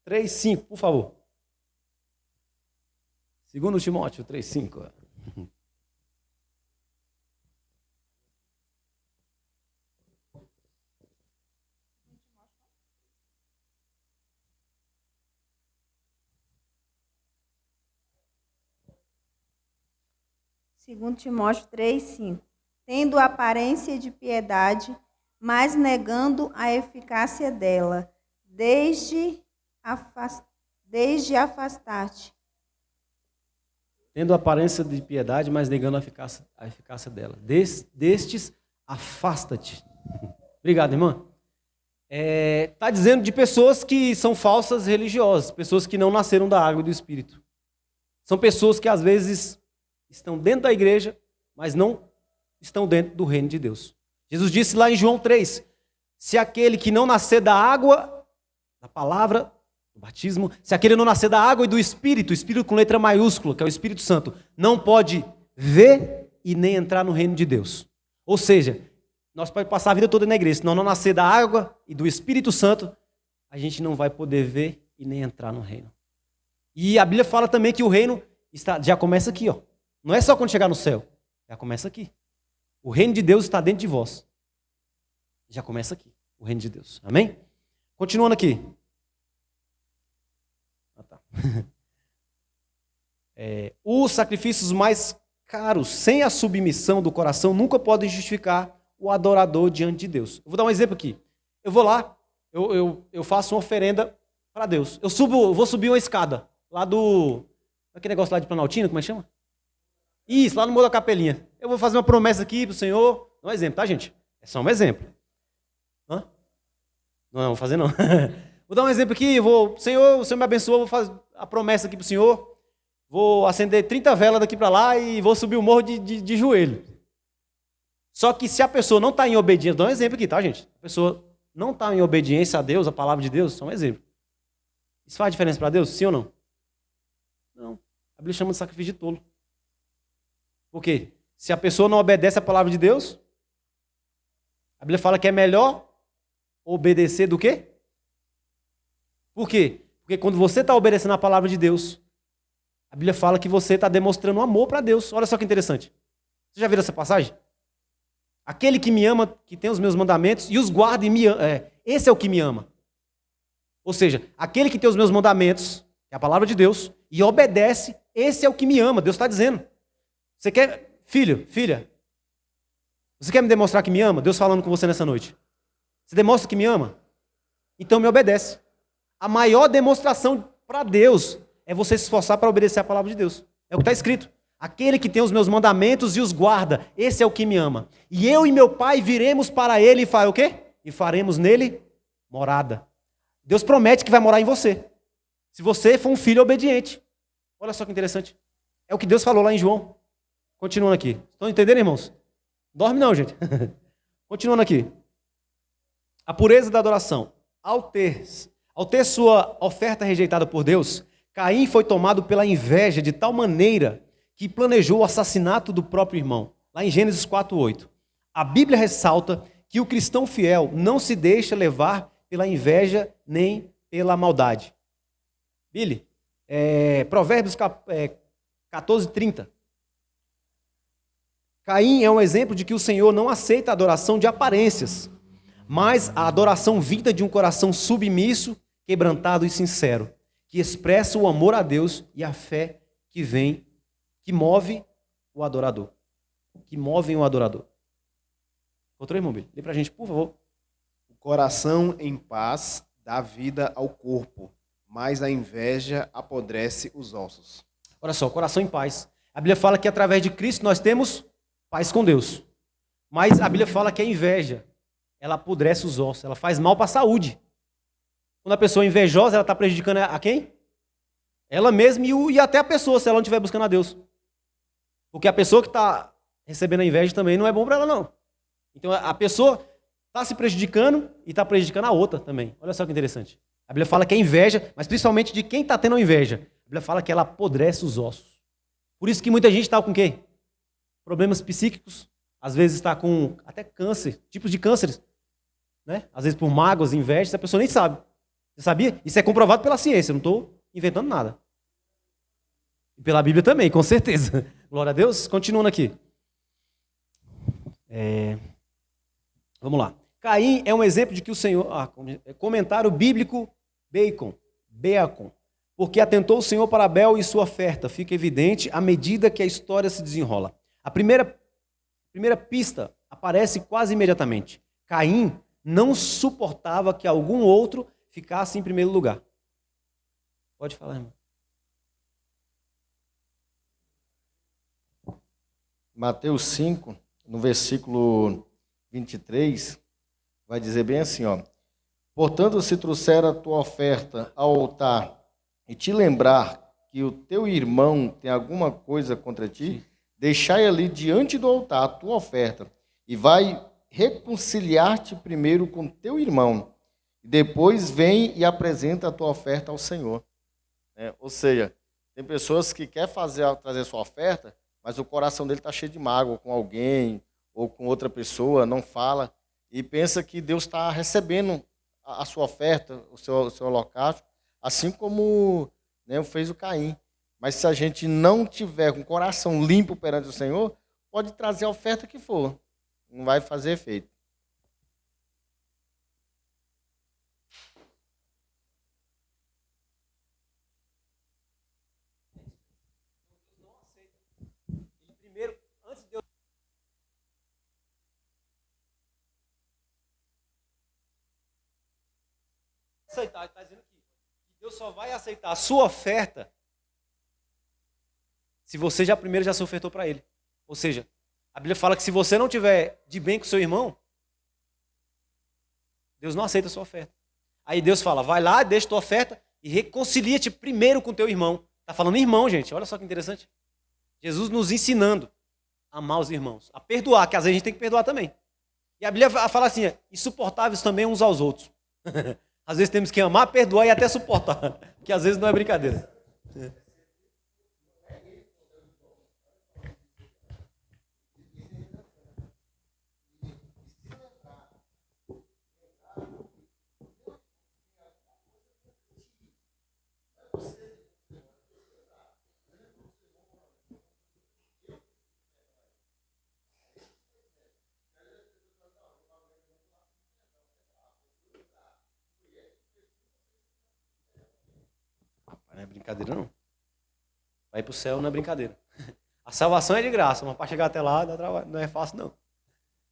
3,5, por favor. 2 Timóteo 3,5. Segundo Timóteo 3,5. Tendo aparência de piedade, mas negando a eficácia dela, desde afastar-te. Tendo aparência de piedade, mas negando a eficácia dela. Destes, afasta-te. Obrigado, irmã. Está dizendo de pessoas que são falsas religiosas, pessoas que não nasceram da água e do Espírito. São pessoas que às vezes estão dentro da igreja, mas não estão dentro do reino de Deus. Jesus disse lá em João 3, se aquele que não nascer da água, da palavra, do batismo, se aquele não nascer da água e do Espírito, Espírito com letra maiúscula, que é o Espírito Santo, não pode ver e nem entrar no reino de Deus. Ou seja, nós podemos passar a vida toda na igreja, se nós não nascer da água e do Espírito Santo, a gente não vai poder ver e nem entrar no reino. E a Bíblia fala também que o reino já começa aqui, ó. Não é só quando chegar no céu, já começa aqui. O reino de Deus está dentro de vós. Já começa aqui, o reino de Deus. Amém? Continuando aqui. Os sacrifícios mais caros, sem a submissão do coração, nunca podem justificar o adorador diante de Deus. Eu vou dar um exemplo aqui. Eu vou lá, eu faço uma oferenda para Deus. Vou subir uma escada lá aquele negócio lá de Planaltina, como é que chama? Isso, lá no Morro da Capelinha. Eu vou fazer uma promessa aqui pro Senhor. Um exemplo, tá, gente? É só um exemplo. Hã? Não, vou fazer não. Vou dar um exemplo aqui. Senhor, o Senhor me abençoou, vou fazer a promessa aqui pro Senhor. Vou acender 30 velas daqui para lá e vou subir o morro de joelho. Só que se a pessoa não está em obediência, vou dar um exemplo aqui, tá, gente? A pessoa não está em obediência a Deus, a palavra de Deus, só um exemplo. Isso faz diferença para Deus? Sim ou não? Não. A Bíblia chama de sacrifício de tolo. Por quê? Se a pessoa não obedece a palavra de Deus, a Bíblia fala que é melhor obedecer do quê? Por quê? Porque quando você está obedecendo a palavra de Deus, a Bíblia fala que você está demonstrando amor para Deus. Olha só que interessante. Você já viu essa passagem? Aquele que me ama, que tem os meus mandamentos e os guarda e me ama. Esse é o que me ama. Ou seja, aquele que tem os meus mandamentos, que é a palavra de Deus, e obedece, esse é o que me ama. Deus está dizendo. Você quer, filho, filha, você quer me demonstrar que me ama? Deus falando com você nessa noite. Você demonstra que me ama? Então me obedece. A maior demonstração para Deus é você se esforçar para obedecer a palavra de Deus. É o que está escrito. Aquele que tem os meus mandamentos e os guarda, esse é o que me ama. E eu e meu Pai viremos para ele e faremos o quê? E faremos nele morada. Deus promete que vai morar em você. Se você for um filho obediente. Olha só que interessante. É o que Deus falou lá em João. Continuando aqui. Estão entendendo, irmãos? Dorme não, gente. Continuando aqui. A pureza da adoração. Ao ter sua oferta rejeitada por Deus, Caim foi tomado pela inveja de tal maneira que planejou o assassinato do próprio irmão. Lá em Gênesis 4:8. A Bíblia ressalta que o cristão fiel não se deixa levar pela inveja nem pela maldade. Billy, Provérbios 14:30. Caim é um exemplo de que o Senhor não aceita a adoração de aparências, mas a adoração vinda de um coração submisso, quebrantado e sincero, que expressa o amor a Deus e a fé que move o adorador. Que movem o adorador. Encontrou, irmão Billy? Lê pra gente, por favor. O coração em paz dá vida ao corpo, mas a inveja apodrece os ossos. Olha só, coração em paz. A Bíblia fala que através de Cristo nós temos paz com Deus. Mas a Bíblia fala que a inveja, ela apodrece os ossos, ela faz mal para a saúde. Quando a pessoa é invejosa, ela está prejudicando a quem? Ela mesma e até a pessoa, se ela não estiver buscando a Deus. Porque a pessoa que está recebendo a inveja também não é bom para ela, não. Então a pessoa está se prejudicando e está prejudicando a outra também. Olha só que interessante. A Bíblia fala que é inveja, mas principalmente de quem está tendo a inveja. A Bíblia fala que ela apodrece os ossos. Por isso que muita gente está com quê? Problemas psíquicos. Às vezes está com até câncer, tipos de cânceres. Né? Às vezes por mágoas, invejas, a pessoa nem sabe. Você sabia? Isso é comprovado pela ciência, eu não estou inventando nada. E pela Bíblia também, com certeza. Glória a Deus. Continuando aqui. Vamos lá. Caim é um exemplo de que o Senhor... comentário bíblico Beacon. Porque atentou o Senhor para Abel e sua oferta. Fica evidente à medida que a história se desenrola. A primeira pista aparece quase imediatamente. Caim não suportava que algum outro ficasse em primeiro lugar. Pode falar, irmão. Mateus 5, no versículo 23, vai dizer bem assim, ó. Portanto, se trouxer a tua oferta ao altar e te lembrar que o teu irmão tem alguma coisa contra ti, deixai ali diante do altar a tua oferta e vai reconciliar-te primeiro com teu irmão. E depois vem e apresenta a tua oferta ao Senhor. Ou seja, tem pessoas que querem trazer sua oferta, mas o coração dele está cheio de mágoa com alguém ou com outra pessoa, não fala, e pensa que Deus está recebendo a sua oferta, o seu holocausto, assim como, né, fez o Caim. Mas se a gente não tiver com o coração limpo perante o Senhor, pode trazer a oferta que for, não vai fazer efeito. aceitar, está dizendo que Deus só vai aceitar a sua oferta se você primeiro já se ofertou para Ele. Ou seja, a Bíblia fala que se você não tiver de bem com seu irmão, Deus não aceita a sua oferta. Aí Deus fala, vai lá, deixa tua oferta e reconcilia-te primeiro com teu irmão. Está falando irmão, gente, olha só que interessante. Jesus nos ensinando a amar os irmãos, a perdoar, que às vezes a gente tem que perdoar também. E a Bíblia fala assim, insuportáveis também uns aos outros. Às vezes temos que amar, perdoar e até suportar, que às vezes não é brincadeira. Não é brincadeira, não. Vai para o céu não é brincadeira. A salvação é de graça, mas para chegar até lá não é fácil, não.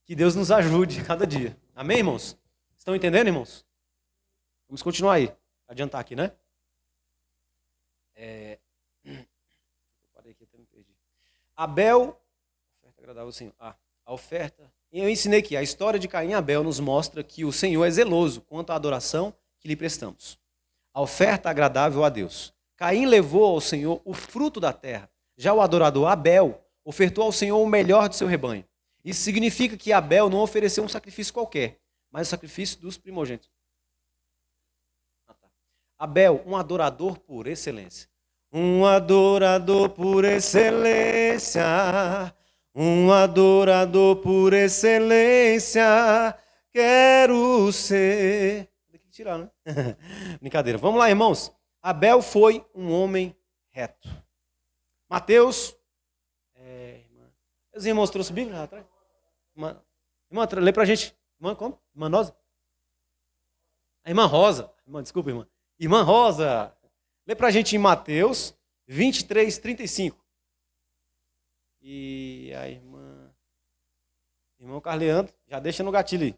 Que Deus nos ajude cada dia. Amém, irmãos? Estão entendendo, irmãos? Vamos continuar aí. Adiantar aqui, né? Parei aqui, até me perdi. Abel, oferta agradável ao Senhor. A oferta. Eu ensinei que a história de Caim e Abel nos mostra que o Senhor é zeloso quanto à adoração que lhe prestamos. A oferta agradável a Deus. Caim levou ao Senhor o fruto da terra. Já o adorador Abel ofertou ao Senhor o melhor do seu rebanho. Isso significa que Abel não ofereceu um sacrifício qualquer, mas o sacrifício dos primogênitos. Abel, um adorador por excelência. Um adorador por excelência. Um adorador por excelência. Quero ser. Tem que tirar, né? Brincadeira. Vamos lá, irmãos. Abel foi um homem reto. Mateus. Os irmãos trouxeram Bíblia lá atrás? Irmã, lê pra gente. Irmã, como? Irmã Rosa? A irmã Rosa. Desculpa, irmã. Irmã Rosa. Lê pra gente em Mateus 23, 35. E a irmão Carleandro, já deixa no gatilho aí.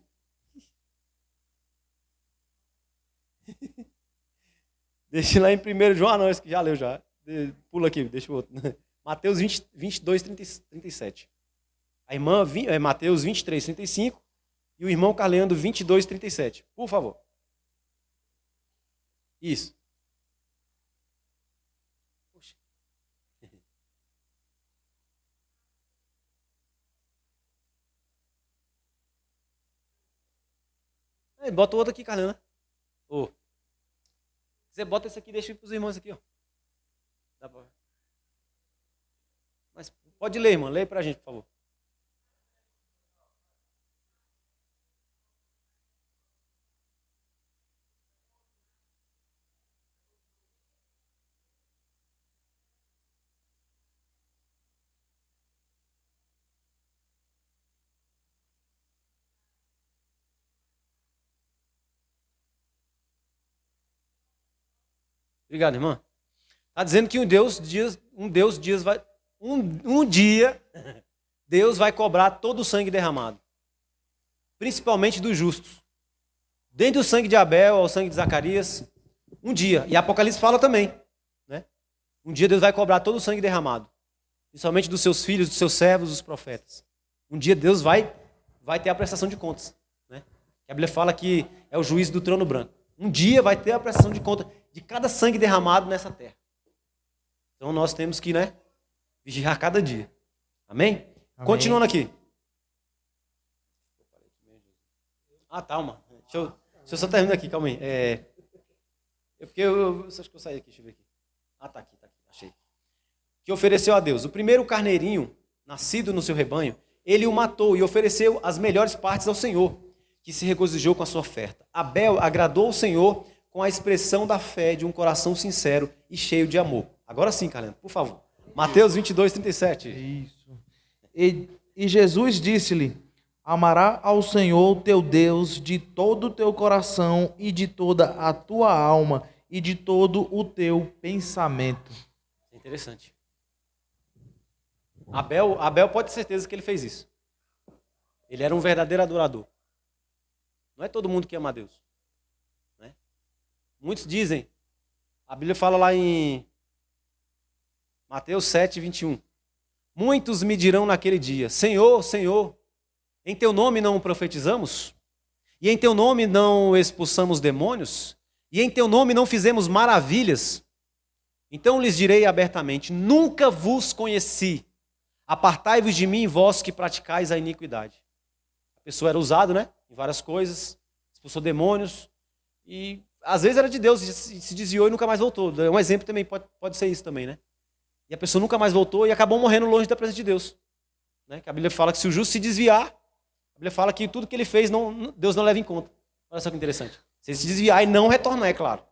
Deixa lá em 1 João, não, esse que já leu já. Pula aqui, deixa o outro. Mateus 22, 37. A irmã Mateus 23, 35 e o irmão Carleandro 22, 37. Por favor. Isso. Puxa. Bota o outro aqui, Carleandro. Você bota esse aqui e deixa para os irmãos aqui, ó. Dá pra... Mas pode ler, irmão. Lê para a gente, por favor. Obrigado, irmã. Está dizendo que um dia Deus vai cobrar todo o sangue derramado, principalmente dos justos. Desde o sangue de Abel ao sangue de Zacarias, um dia. E Apocalipse fala também, né? Um dia Deus vai cobrar todo o sangue derramado, principalmente dos seus filhos, dos seus servos, dos profetas. Um dia Deus vai ter a prestação de contas, né? A Bíblia fala que é o juiz do trono branco. Um dia vai ter a prestação de contas de cada sangue derramado nessa terra. Então nós temos que, né, vigiar cada dia. Amém? Amém. Continuando aqui. Calma. Deixa eu só terminar aqui, calma aí. Porque acho que eu saí aqui, deixa eu ver aqui. Tá aqui, achei. Que ofereceu a Deus. O primeiro carneirinho, nascido no seu rebanho, ele o matou e ofereceu as melhores partes ao Senhor, que se regozijou com a sua oferta. Abel agradou ao Senhor com a expressão da fé de um coração sincero e cheio de amor. Agora sim, Carlendo, por favor. Mateus 22, 37. Isso. E Jesus disse-lhe: amará ao Senhor teu Deus de todo o teu coração e de toda a tua alma e de todo o teu pensamento. Interessante. Abel pode ter certeza que ele fez isso. Ele era um verdadeiro adorador. Não é todo mundo que ama a Deus, né? Muitos dizem, a Bíblia fala lá em Mateus 7, 21. Muitos me dirão naquele dia, Senhor, Senhor, em teu nome não profetizamos? E em teu nome não expulsamos demônios? E em teu nome não fizemos maravilhas? Então lhes direi abertamente, nunca vos conheci. Apartai-vos de mim, vós que praticais a iniquidade. A pessoa era usada, né? Em várias coisas, expulsou demônios. E às vezes era de Deus, se desviou e nunca mais voltou. Um exemplo também pode ser isso também, né? E a pessoa nunca mais voltou e acabou morrendo longe da presença de Deus. Né? Que a Bíblia fala que se o justo se desviar, a Bíblia fala que tudo que ele fez Deus não leva em conta. Olha só que interessante. Se ele se desviar e não retornar, é claro.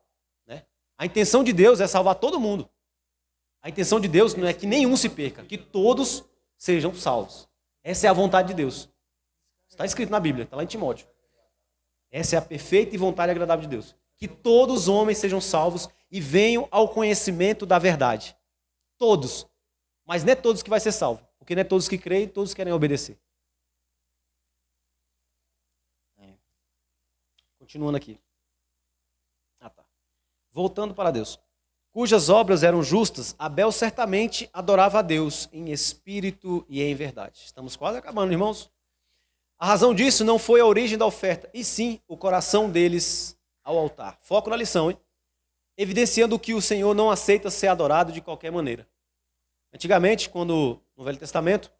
Né? A intenção de Deus é salvar todo mundo. A intenção de Deus não é que nenhum se perca, que todos sejam salvos. Essa é a vontade de Deus. Está escrito na Bíblia, está lá em Timóteo. Essa é a perfeita e vontade agradável de Deus. Que todos os homens sejam salvos e venham ao conhecimento da verdade. Todos. Mas não é todos que vai ser salvo. Porque não é todos que creem, todos querem obedecer. Continuando aqui. Tá. Voltando para Deus. Cujas obras eram justas, Abel certamente adorava a Deus em espírito e em verdade. Estamos quase acabando, irmãos. A razão disso não foi a origem da oferta, e sim o coração deles ao altar. Foco na lição, hein? Evidenciando que o Senhor não aceita ser adorado de qualquer maneira. Antigamente, quando no Velho Testamento,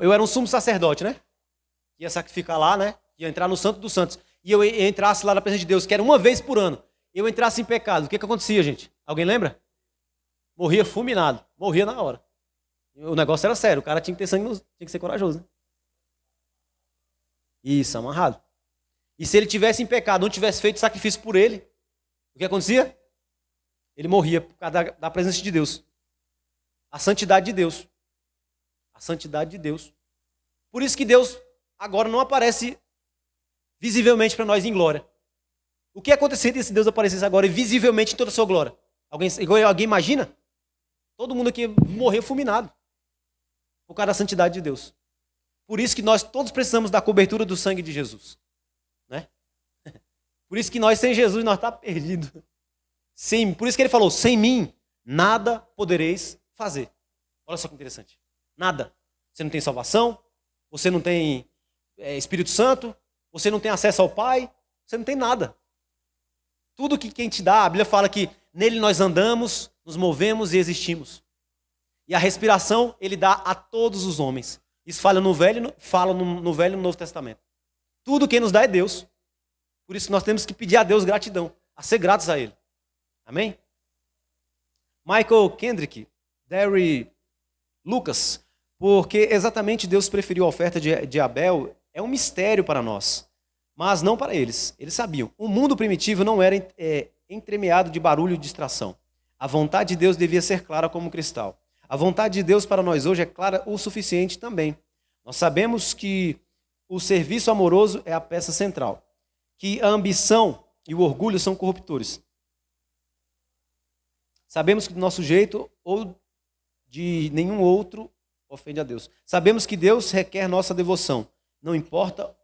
eu era um sumo sacerdote, né? Ia sacrificar lá, né? Ia entrar no Santo dos Santos. E eu entrasse lá na presença de Deus, que era uma vez por ano. Eu entrasse em pecado. O que acontecia, gente? Alguém lembra? Morria fulminado. Morria na hora. O negócio era sério. O cara tinha que ter sangue, tinha que ser corajoso, né? Isso, amarrado. E se ele tivesse em pecado, não tivesse feito sacrifício por ele, o que acontecia? Ele morria por causa da presença de Deus. A santidade de Deus. A santidade de Deus. Por isso que Deus agora não aparece visivelmente para nós em glória. O que aconteceria se Deus aparecesse agora visivelmente em toda a sua glória? Alguém imagina? Todo mundo aqui morreu fulminado por causa da santidade de Deus. Por isso que nós todos precisamos da cobertura do sangue de Jesus. Né? Por isso que nós, sem Jesus, nós estamos perdidos. Por isso que ele falou, sem mim, nada podereis fazer. Olha só que interessante. Nada. Você não tem salvação, você não tem Espírito Santo, você não tem acesso ao Pai, você não tem nada. Tudo que quem te dá, a Bíblia fala que nele nós andamos, nos movemos e existimos. E a respiração ele dá a todos os homens. Isso fala no Velho e no Novo Testamento. Tudo quem nos dá é Deus. Por isso nós temos que pedir a Deus gratidão, a ser gratos a Ele. Amém? Michael Kendrick, Derry Lucas, porque exatamente Deus preferiu a oferta de Abel, é um mistério para nós. Mas não para eles. Eles sabiam. O mundo primitivo não era entremeado de barulho e distração. A vontade de Deus devia ser clara como cristal. A vontade de Deus para nós hoje é clara o suficiente também. Nós sabemos que o serviço amoroso é a peça central. Que a ambição e o orgulho são corruptores. Sabemos que do nosso jeito ou de nenhum outro ofende a Deus. Sabemos que Deus requer nossa devoção. Não importa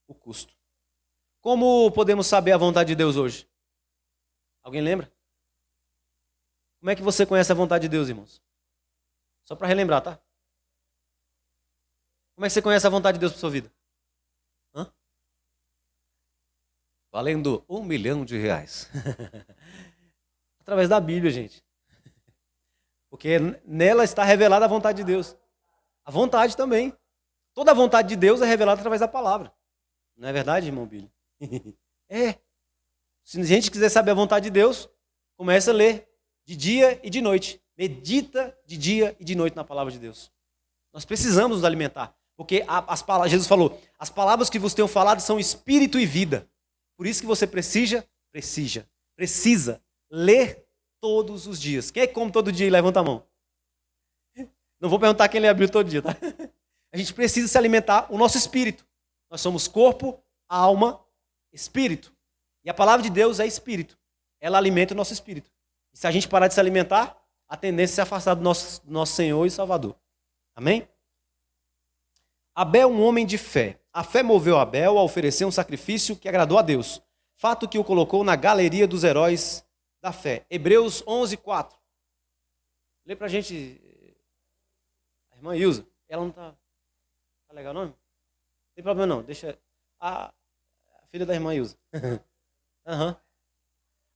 o custo. Como podemos saber a vontade de Deus hoje? Alguém lembra? Como é que você conhece a vontade de Deus, irmãos? Só para relembrar, tá? Como é que você conhece a vontade de Deus para sua vida? Valendo R$1 milhão. Através da Bíblia, gente. Porque nela está revelada a vontade de Deus. A vontade também. Toda a vontade de Deus é revelada através da palavra. Não é verdade, irmão Billy? É. Se a gente quiser saber a vontade de Deus, começa a ler de dia e de noite. Medita de dia e de noite na palavra de Deus. Nós precisamos nos alimentar. Porque Jesus falou, as palavras que vos tenho falado são espírito e vida. Por isso que você precisa ler todos os dias. Quem é que come todo dia e levanta a mão? Não vou perguntar quem lê a Bíblia todo dia, tá? A gente precisa se alimentar o nosso espírito. Nós somos corpo, alma, espírito. E a palavra de Deus é espírito. Ela alimenta o nosso espírito. E se a gente parar de se alimentar, a tendência é se afastar do nosso Senhor e Salvador. Amém? Abel, um homem de fé. A fé moveu Abel a oferecer um sacrifício que agradou a Deus. fato que o colocou na galeria dos heróis da fé. Hebreus 11, 4. Lê pra gente, a irmã Ilza. Ela não tá legal não? Não tem problema não, deixa a filha da irmã Ilza. Uhum.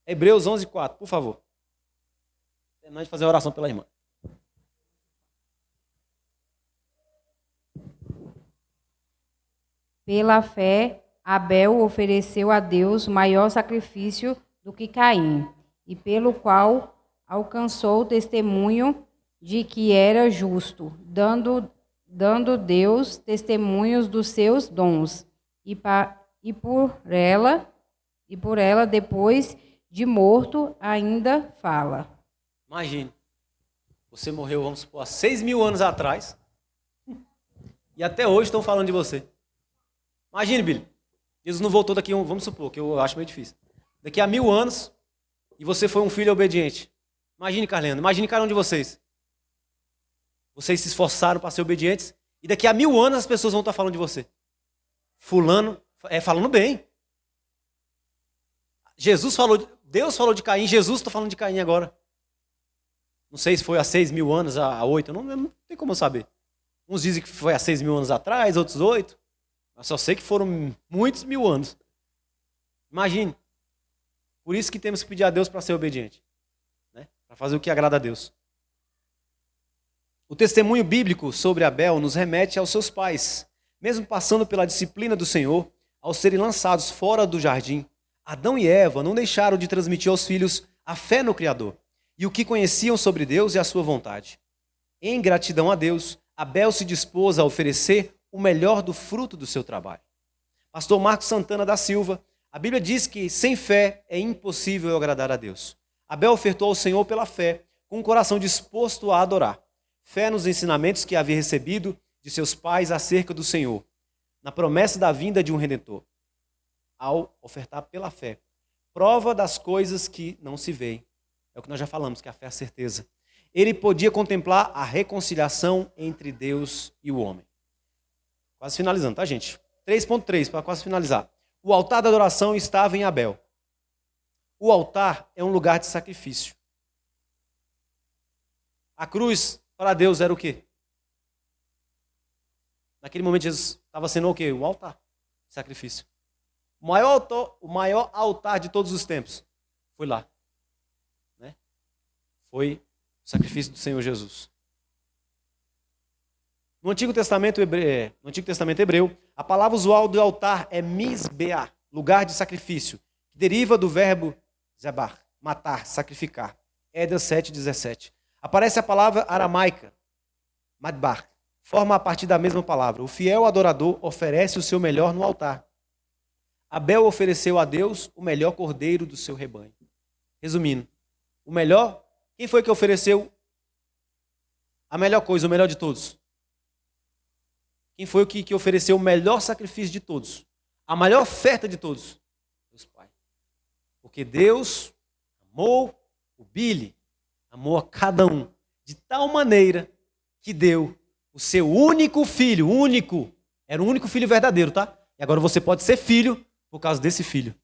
Hebreus 11, 4, por favor. Terminar de fazer a oração pela irmã. Pela fé, Abel ofereceu a Deus maior sacrifício do que Caim, e pelo qual alcançou o testemunho de que era justo, dando Deus testemunhos dos seus dons, e por ela, depois de morto, ainda fala. Imagine, você morreu, vamos supor, há 6.000 anos atrás, e até hoje estão falando de você. Imagine, Billy, Jesus não voltou daqui, vamos supor, que eu acho meio difícil. Daqui a 1.000 anos, e você foi um filho obediente. Imagine, Carleandro, imagine cada um de vocês. Vocês se esforçaram para ser obedientes, e daqui a 1.000 anos as pessoas vão estar falando de você. Fulano, falando bem. Deus falou de Caim, Jesus está falando de Caim agora. Não sei se foi há 6.000 anos, há 8, não tem como eu saber. Uns dizem que foi há 6.000 anos atrás, outros 8. Mas só sei que foram muitos 1.000 anos. Imagine. Por isso que temos que pedir a Deus para ser obediente. Né? Para fazer o que agrada a Deus. O testemunho bíblico sobre Abel nos remete aos seus pais. Mesmo passando pela disciplina do Senhor, ao serem lançados fora do jardim, Adão e Eva não deixaram de transmitir aos filhos a fé no Criador e o que conheciam sobre Deus e a sua vontade. Em gratidão a Deus, Abel se dispôs a oferecer o melhor do fruto do seu trabalho. Pastor Marcos Santana da Silva, a Bíblia diz que sem fé é impossível agradar a Deus. Abel ofertou ao Senhor pela fé, com um coração disposto a adorar. Fé nos ensinamentos que havia recebido de seus pais acerca do Senhor, na promessa da vinda de um Redentor. Ao ofertar pela fé, prova das coisas que não se veem. É o que nós já falamos, que a fé é a certeza. Ele podia contemplar a reconciliação entre Deus e o homem. Quase finalizando, tá, gente? 3.3, para quase finalizar. O altar da adoração estava em Abel. O altar é um lugar de sacrifício. A cruz, para Deus, era o quê? Naquele momento, Jesus estava sendo o quê? O altar de sacrifício. O maior altar de todos os tempos foi lá. Né? Foi o sacrifício do Senhor Jesus. No Antigo Testamento hebreu, a palavra usual do altar é misbeá, lugar de sacrifício, que deriva do verbo zebar, matar, sacrificar. Éder 7:17. Aparece a palavra aramaica, madbar, forma a partir da mesma palavra. O fiel adorador oferece o seu melhor no altar. Abel ofereceu a Deus o melhor cordeiro do seu rebanho. Resumindo, o melhor, quem foi que ofereceu a melhor coisa, o melhor de todos? Quem foi o que ofereceu o melhor sacrifício de todos? A maior oferta de todos? Deus Pai. Porque Deus amou o Billy, amou a cada um, de tal maneira que deu o seu único filho, era o único filho verdadeiro, tá? E agora você pode ser filho por causa desse filho.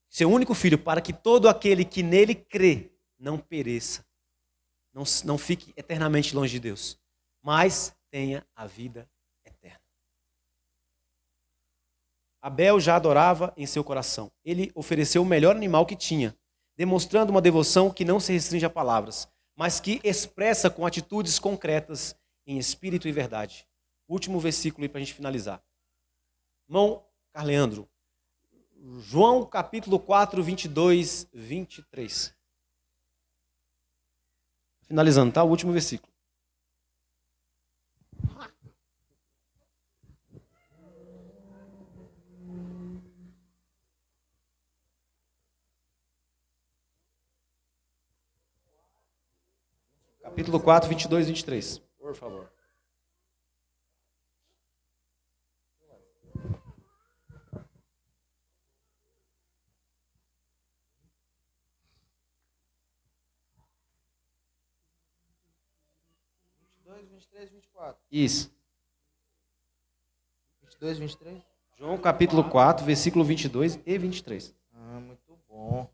Seu único filho, para que todo aquele que nele crê não pereça, não fique eternamente longe de Deus, mas tenha a vida eterna. Abel já adorava em seu coração. Ele ofereceu o melhor animal que tinha, demonstrando uma devoção que não se restringe a palavras, mas que expressa com atitudes concretas em espírito e verdade. Último versículo aí para a gente finalizar. Irmão Carleandro, João capítulo 4, 22, 23. Finalizando, tá? O último versículo. Capítulo 4, 22, 23. Por favor. Isso. 22, 23? João capítulo 4, versículo 22 e 23. Muito Bom.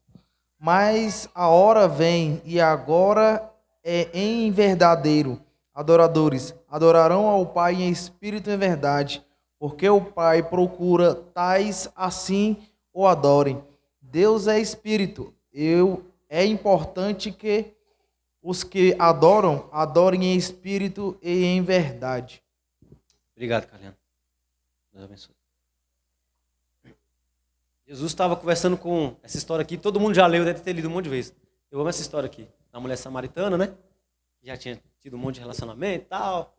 Mas a hora vem e agora é em verdadeiro. Adoradores adorarão ao Pai em espírito e em verdade, porque o Pai procura tais assim o adorem. Deus é espírito. É importante que os que adoram, adorem em espírito e em verdade. Obrigado, Carliano. Deus abençoe. Jesus estava conversando com essa história aqui, todo mundo já leu, deve ter lido um monte de vezes. Eu amo essa história aqui, da mulher samaritana, né? Já tinha tido um monte de relacionamento e tal.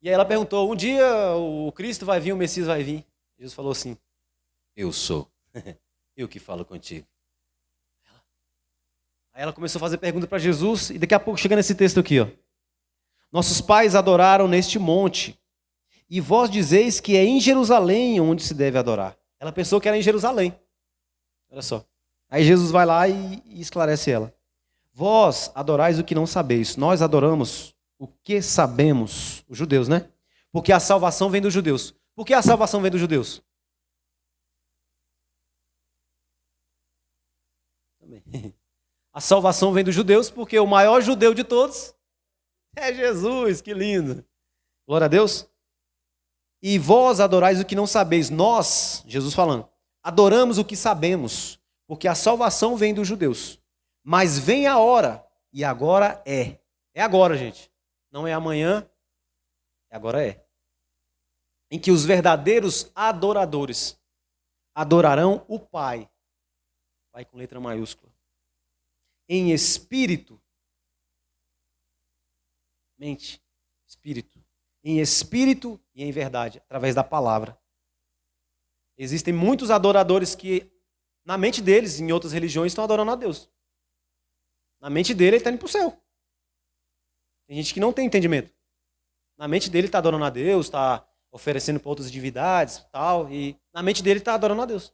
E aí ela perguntou, um dia o Cristo vai vir, o Messias vai vir. Jesus falou assim, eu sou, eu que falo contigo. Aí ela começou a fazer pergunta para Jesus, e daqui a pouco chega nesse texto aqui, ó. Nossos pais adoraram neste monte, e vós dizeis que é em Jerusalém onde se deve adorar. Ela pensou que era em Jerusalém. Olha só. Aí Jesus vai lá e esclarece ela. Vós adorais o que não sabeis. Nós adoramos o que sabemos. Os judeus, né? Porque a salvação vem dos judeus. Por que a salvação vem dos judeus? Também. A salvação vem dos judeus porque o maior judeu de todos é Jesus. Que lindo. Glória a Deus. E vós adorais o que não sabeis. Nós, Jesus falando, adoramos o que sabemos, porque a salvação vem dos judeus. Mas vem a hora, e agora é. É agora, gente. Não é amanhã, agora é. Em que os verdadeiros adoradores adorarão o Pai. Pai com letra maiúscula. Em espírito. Mente. Espírito. Em espírito e em verdade, através da palavra. Existem muitos adoradores que, na mente deles, em outras religiões, estão adorando a Deus. Na mente dele, ele está indo para o céu. Tem gente que não tem entendimento. Na mente dele, ele está adorando a Deus, está oferecendo para outras divindades, tal, e na mente dele, ele está adorando a Deus.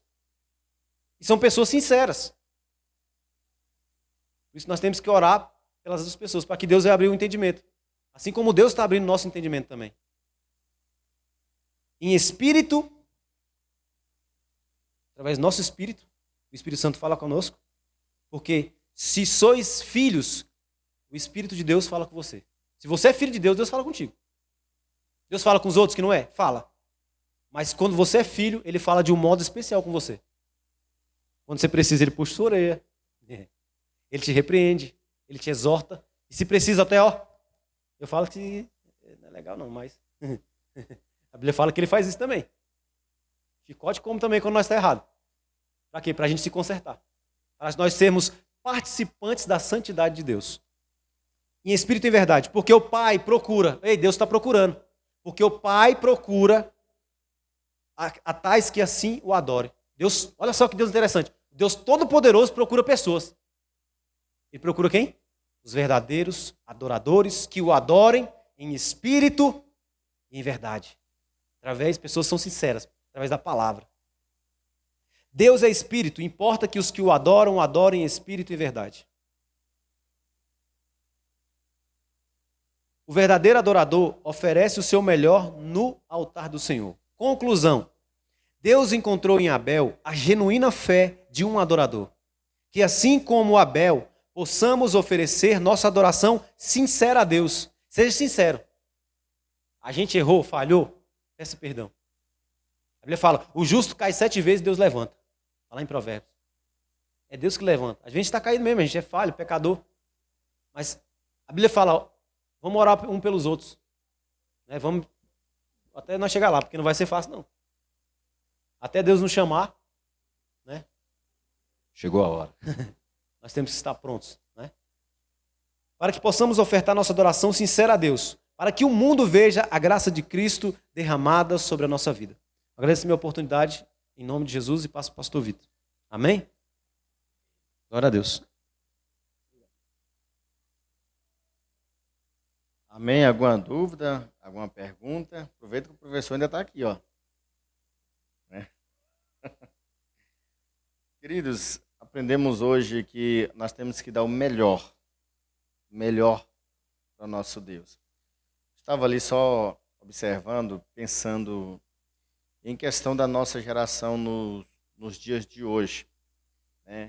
E são pessoas sinceras. Por isso nós temos que orar pelas outras pessoas, para que Deus vai abrir o entendimento. Assim como Deus está abrindo nosso entendimento também. Em espírito, através do nosso espírito, o Espírito Santo fala conosco, porque se sois filhos, o Espírito de Deus fala com você. Se você é filho de Deus, Deus fala contigo. Deus fala com os outros que não é? Fala. Mas quando você é filho, ele fala de um modo especial com você. Quando você precisa, ele puxa sua orelha. Ele te repreende, ele te exorta. E se precisa até, ó, eu falo que não é legal não, mas a Bíblia fala que ele faz isso também. Chicote como também quando nós está errado. Para quê? Para a gente se consertar. Para nós sermos participantes da santidade de Deus. Em espírito e em verdade. Porque o Pai procura. Ei, Deus está procurando. Porque o Pai procura a tais que assim o adorem. Deus, olha só que Deus interessante. Deus Todo-Poderoso procura pessoas. Ele procura quem? Os verdadeiros adoradores que o adorem em espírito e em verdade. Pessoas são sinceras, através da palavra. Deus é espírito, importa que os que o adoram, adorem em espírito e verdade. O verdadeiro adorador oferece o seu melhor no altar do Senhor. Conclusão. Deus encontrou em Abel a genuína fé de um adorador. Que assim como Abel, possamos oferecer nossa adoração sincera a Deus. Seja sincero. A gente errou, falhou, peça perdão. A Bíblia fala, o justo cai 7 vezes, Deus levanta. Está lá em Provérbios. É Deus que levanta. A gente está caído mesmo, a gente é falho, pecador. Mas a Bíblia fala, ó, vamos orar um pelos outros. Né? Vamos até nós chegar lá, porque não vai ser fácil não. Até Deus nos chamar, né? Chegou a hora. Nós temos que estar prontos, né? Para que possamos ofertar nossa adoração sincera a Deus, para que o mundo veja a graça de Cristo derramada sobre a nossa vida. Agradeço a minha oportunidade, em nome de Jesus, e passo para o pastor Vitor. Amém? Glória a Deus. Amém? Alguma dúvida? Alguma pergunta? Aproveita que o professor ainda está aqui, ó. Né? Queridos, aprendemos hoje que nós temos que dar o melhor para o nosso Deus. Estava ali só observando, pensando em questão da nossa geração nos dias de hoje, né?